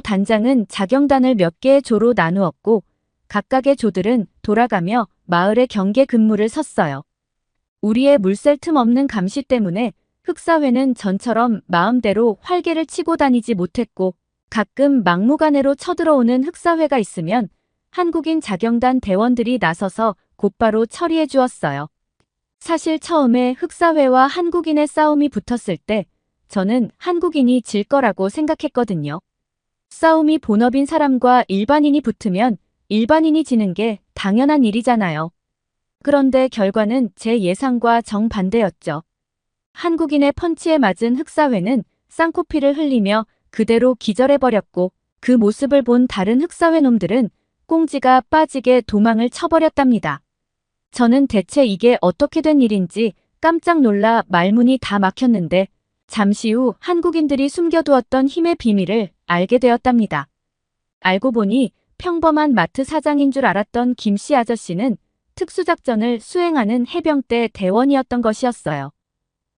단장은 자경단을 몇 개의 조로 나누었고 각각의 조들은 돌아가며 마을의 경계 근무를 섰어요. 우리의 물샐 틈 없는 감시 때문에 흑사회는 전처럼 마음대로 활개를 치고 다니지 못했고 가끔 막무가내로 쳐들어오는 흑사회가 있으면 한국인 자경단 대원들이 나서서 곧바로 처리해 주었어요. 사실 처음에 흑사회와 한국인의 싸움이 붙었을 때 저는 한국인이 질 거라고 생각했거든요. 싸움이 본업인 사람과 일반인이 붙으면 일반인이 지는 게 당연한 일이잖아요. 그런데 결과는 제 예상과 정반대였죠. 한국인의 펀치에 맞은 흑사회는 쌍코피를 흘리며 그대로 기절해버렸고 그 모습을 본 다른 흑사회 놈들은 꽁지가 빠지게 도망을 쳐버렸답니다. 저는 대체 이게 어떻게 된 일인지 깜짝 놀라 말문이 다 막혔는데 잠시 후 한국인들이 숨겨두었던 힘의 비밀을 알게 되었답니다. 알고 보니 평범한 마트 사장인 줄 알았던 김씨 아저씨는 특수작전을 수행하는 해병대 대원이었던 것이었어요.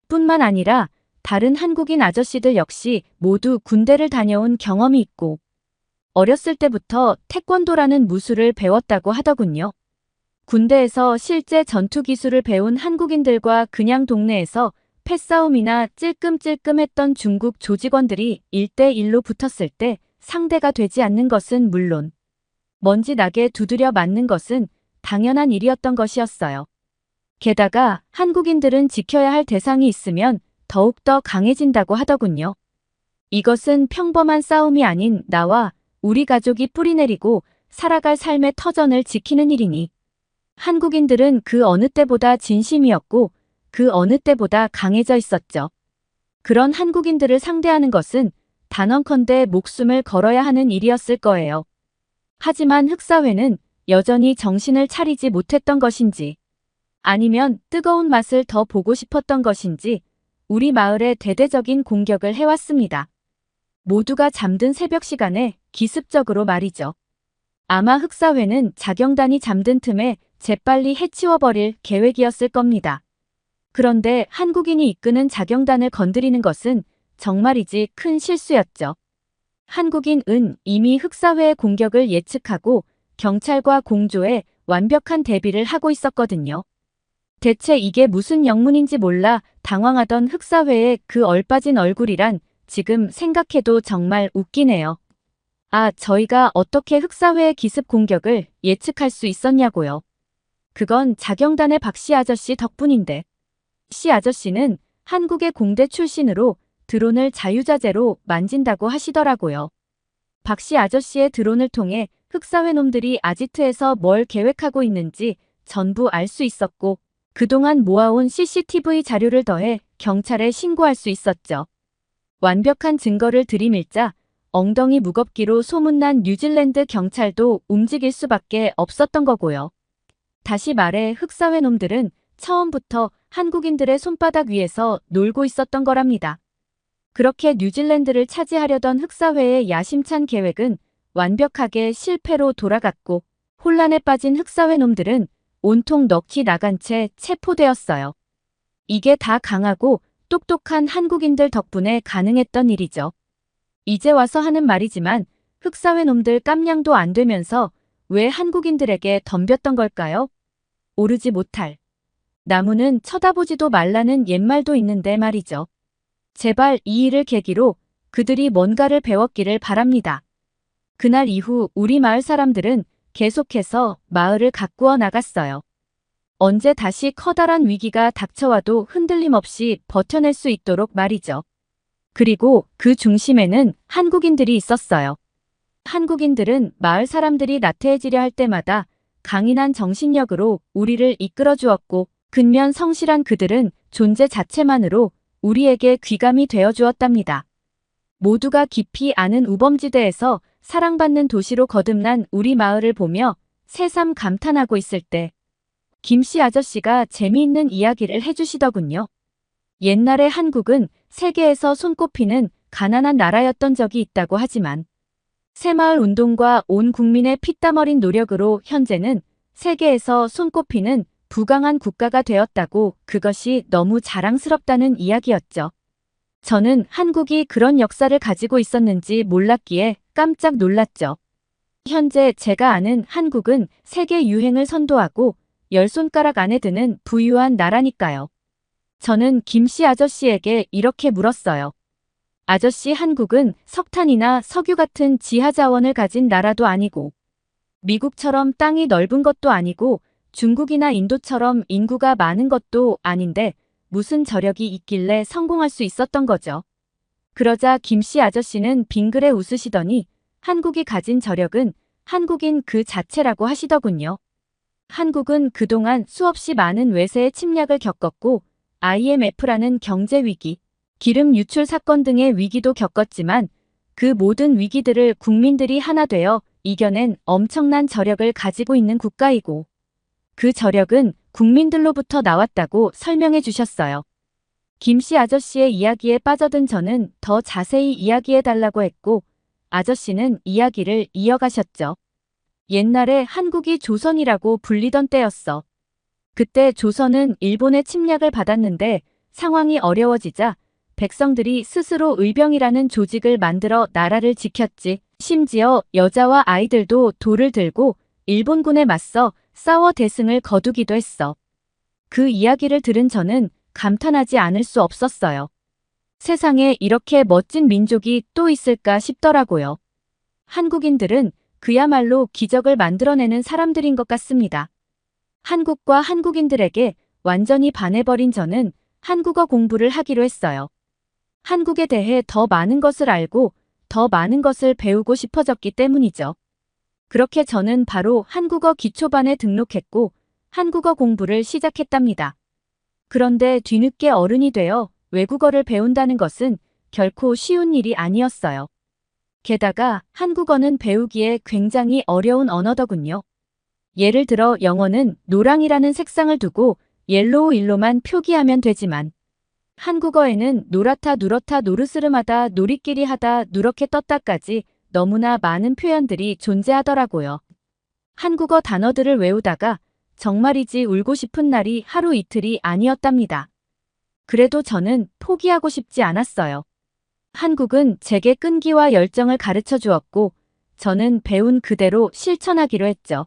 뿐만 아니라 다른 한국인 아저씨들 역시 모두 군대를 다녀온 경험이 있고 어렸을 때부터 태권도라는 무술을 배웠다고 하더군요. 군대에서 실제 전투 기술을 배운 한국인들과 그냥 동네에서 패싸움이나 찔끔찔끔했던 중국 조직원들이 1대1로 붙었을 때 상대가 되지 않는 것은 물론 먼지 나게 두드려 맞는 것은 당연한 일이었던 것이었어요. 게다가 한국인들은 지켜야 할 대상이 있으면 더욱더 강해진다고 하더군요. 이것은 평범한 싸움이 아닌 나와 우리 가족이 뿌리내리고 살아갈 삶의 터전을 지키는 일이니 한국인들은 그 어느 때보다 진심이었고 그 어느 때보다 강해져 있었죠. 그런 한국인들을 상대하는 것은 단언컨대 목숨을 걸어야 하는 일이었을 거예요. 하지만 흑사회는 여전히 정신을 차리지 못했던 것인지 아니면 뜨거운 맛을 더 보고 싶었던 것인지 우리 마을에 대대적인 공격을 해왔습니다. 모두가 잠든 새벽 시간에 기습적으로 말이죠. 아마 흑사회는 자경단이 잠든 틈에 재빨리 해치워버릴 계획이었을 겁니다. 그런데 한국인이 이끄는 자경단을 건드리는 것은 정말이지 큰 실수였죠. 한국인은 이미 흑사회의 공격을 예측하고 경찰과 공조에 완벽한 대비를 하고 있었거든요. 대체 이게 무슨 영문인지 몰라 당황하던 흑사회의 그 얼빠진 얼굴이란 지금 생각해도 정말 웃기네요. 저희가 어떻게 흑사회의 기습 공격을 예측할 수 있었냐고요. 그건 자경단의 박씨 아저씨 덕분인데. 씨 아저씨는 한국의 공대 출신으로 드론을 자유자재로 만진다고 하시더라고요. 박씨 아저씨의 드론을 통해 흑사회 놈들이 아지트에서 뭘 계획하고 있는지 전부 알 수 있었고 그동안 모아온 CCTV 자료를 더해 경찰에 신고할 수 있었죠. 완벽한 증거를 들이밀자 엉덩이 무겁기로 소문난 뉴질랜드 경찰도 움직일 수밖에 없었던 거고요. 다시 말해 흑사회 놈들은 처음부터 한국인들의 손바닥 위에서 놀고 있었던 거랍니다. 그렇게 뉴질랜드를 차지하려던 흑사회의 야심찬 계획은 완벽하게 실패로 돌아갔고 혼란에 빠진 흑사회 놈들은 온통 넋이 나간 채 체포되었어요. 이게 다 강하고 똑똑한 한국인들 덕분에 가능했던 일이죠. 이제 와서 하는 말이지만 흑사회 놈들 깜냥도 안 되면서 왜 한국인들에게 덤볐던 걸까요? 오르지 못할 나무는 쳐다보지도 말라는 옛말도 있는데 말이죠. 제발 이 일을 계기로 그들이 뭔가를 배웠기를 바랍니다. 그날 이후 우리 마을 사람들은 계속해서 마을을 가꾸어 나갔어요. 언제 다시 커다란 위기가 닥쳐와도 흔들림 없이 버텨낼 수 있도록 말이죠. 그리고 그 중심에는 한국인들이 있었어요. 한국인들은 마을 사람들이 나태해지려 할 때마다 강인한 정신력으로 우리를 이끌어 주었고 근면 성실한 그들은 존재 자체만으로 우리에게 귀감이 되어 주었답니다. 모두가 깊이 아는 우범지대에서 사랑받는 도시로 거듭난 우리 마을을 보며 새삼 감탄하고 있을 때 김씨 아저씨가 재미있는 이야기를 해주시더군요. 옛날에 한국은 세계에서 손꼽히는 가난한 나라였던 적이 있다고 하지만 새마을 운동과 온 국민의 피땀 어린 노력으로 현재는 세계에서 손꼽히는 부강한 국가가 되었다고 그것이 너무 자랑스럽다는 이야기였죠. 저는 한국이 그런 역사를 가지고 있었는지 몰랐기에 깜짝 놀랐죠. 현재 제가 아는 한국은 세계 유행을 선도하고 10손가락 안에 드는 부유한 나라니까요. 저는 김씨 아저씨에게 이렇게 물었어요. 아저씨, 한국은 석탄이나 석유 같은 지하 자원을 가진 나라도 아니고 미국처럼 땅이 넓은 것도 아니고 중국이나 인도처럼 인구가 많은 것도 아닌데 무슨 저력이 있길래 성공할 수 있었던 거죠. 그러자 김씨 아저씨는 빙그레 웃으시더니 한국이 가진 저력은 한국인 그 자체라고 하시더군요. 한국은 그동안 수없이 많은 외세의 침략을 겪었고 IMF라는 경제 위기, 기름 유출 사건 등의 위기도 겪었지만 그 모든 위기들을 국민들이 하나 되어 이겨낸 엄청난 저력을 가지고 있는 국가이고 그 저력은 국민들로부터 나왔다고 설명해 주셨어요. 김씨 아저씨의 이야기에 빠져든 저는 더 자세히 이야기해 달라고 했고 아저씨는 이야기를 이어가셨죠. 옛날에 한국이 조선이라고 불리던 때였어. 그때 조선은 일본의 침략을 받았는데 상황이 어려워지자 백성들이 스스로 의병이라는 조직을 만들어 나라를 지켰지. 심지어 여자와 아이들도 돌을 들고 일본군에 맞서 싸워 대승을 거두기도 했어. 그 이야기를 들은 저는 감탄하지 않을 수 없었어요. 세상에 이렇게 멋진 민족이 또 있을까 싶더라고요. 한국인들은 그야말로 기적을 만들어내는 사람들인 것 같습니다. 한국과 한국인들에게 완전히 반해버린 저는 한국어 공부를 하기로 했어요. 한국에 대해 더 많은 것을 알고 더 많은 것을 배우고 싶어졌기 때문이죠. 그렇게 저는 바로 한국어 기초반에 등록했고 한국어 공부를 시작했답니다. 그런데 뒤늦게 어른이 되어 외국어를 배운다는 것은 결코 쉬운 일이 아니었어요. 게다가 한국어는 배우기에 굉장히 어려운 언어더군요. 예를 들어 영어는 노랑이라는 색상을 두고 옐로우 일로만 표기하면 되지만 한국어에는 노랗다 누렇다 노르스름하다 노리끼리 하다 누렇게 떴다까지 너무나 많은 표현들이 존재하더라고요. 한국어 단어들을 외우다가 정말이지 울고 싶은 날이 하루 이틀이 아니었답니다. 그래도 저는 포기하고 싶지 않았어요. 한국은 제게 끈기와 열정을 가르쳐 주었고 저는 배운 그대로 실천하기로 했죠.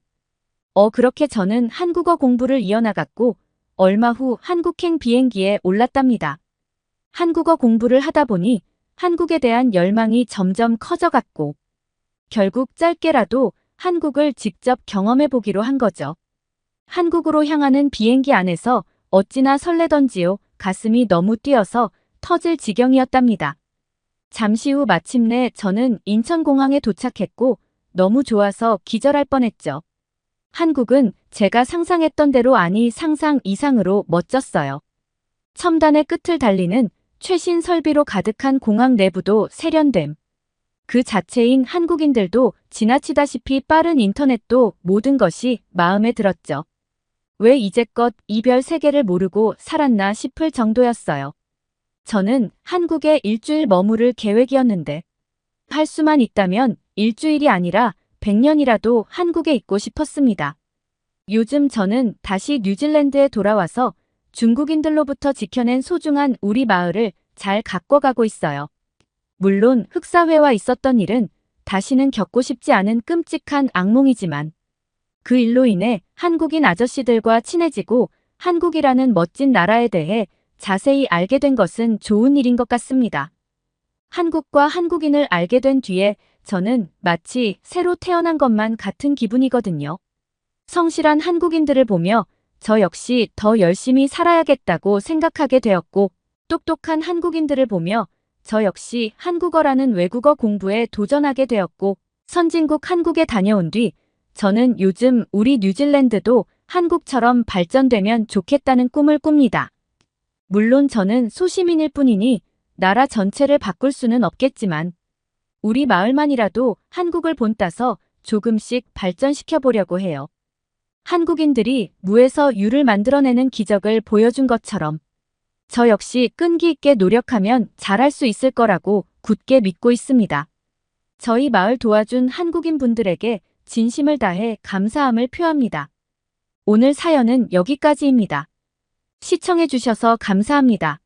그렇게 저는 한국어 공부를 이어나갔고 얼마 후 한국행 비행기에 올랐답니다. 한국어 공부를 하다 보니 한국에 대한 열망이 점점 커져갔고 결국 짧게라도 한국을 직접 경험해 보기로 한 거죠. 한국으로 향하는 비행기 안에서 어찌나 설레던지요. 가슴이 너무 뛰어서 터질 지경이었답니다. 잠시 후 마침내 저는 인천공항에 도착했고 너무 좋아서 기절할 뻔했죠. 한국은 제가 상상했던 대로 아니 상상 이상으로 멋졌어요. 첨단의 끝을 달리는 최신 설비로 가득한 공항 내부도 세련됨. 그 자체인 한국인들도 지나치다시피 빠른 인터넷도 모든 것이 마음에 들었죠. 왜 이제껏 이별 세계를 모르고 살았나 싶을 정도였어요. 저는 한국에 일주일 머무를 계획이었는데 할 수만 있다면 일주일이 아니라 100년이라도 한국에 있고 싶었습니다. 요즘 저는 다시 뉴질랜드에 돌아와서 중국인들로부터 지켜낸 소중한 우리 마을을 잘 가꿔가고 있어요. 물론 흑사회와 있었던 일은 다시는 겪고 싶지 않은 끔찍한 악몽이지만 그 일로 인해 한국인 아저씨들과 친해지고 한국이라는 멋진 나라에 대해 자세히 알게 된 것은 좋은 일인 것 같습니다. 한국과 한국인을 알게 된 뒤에 저는 마치 새로 태어난 것만 같은 기분이거든요. 성실한 한국인들을 보며 저 역시 더 열심히 살아야겠다고 생각하게 되었고, 똑똑한 한국인들을 보며 저 역시 한국어라는 외국어 공부에 도전하게 되었고, 선진국 한국에 다녀온 뒤 저는 요즘 우리 뉴질랜드도 한국처럼 발전되면 좋겠다는 꿈을 꿉니다. 물론 저는 소시민일 뿐이니 나라 전체를 바꿀 수는 없겠지만 우리 마을만이라도 한국을 본따서 조금씩 발전시켜 보려고 해요. 한국인들이 무에서 유를 만들어내는 기적을 보여준 것처럼 저 역시 끈기 있게 노력하면 잘할 수 있을 거라고 굳게 믿고 있습니다. 저희 마을 도와준 한국인 분들에게 진심을 다해 감사함을 표합니다. 오늘 사연은 여기까지입니다. 시청해 주셔서 감사합니다.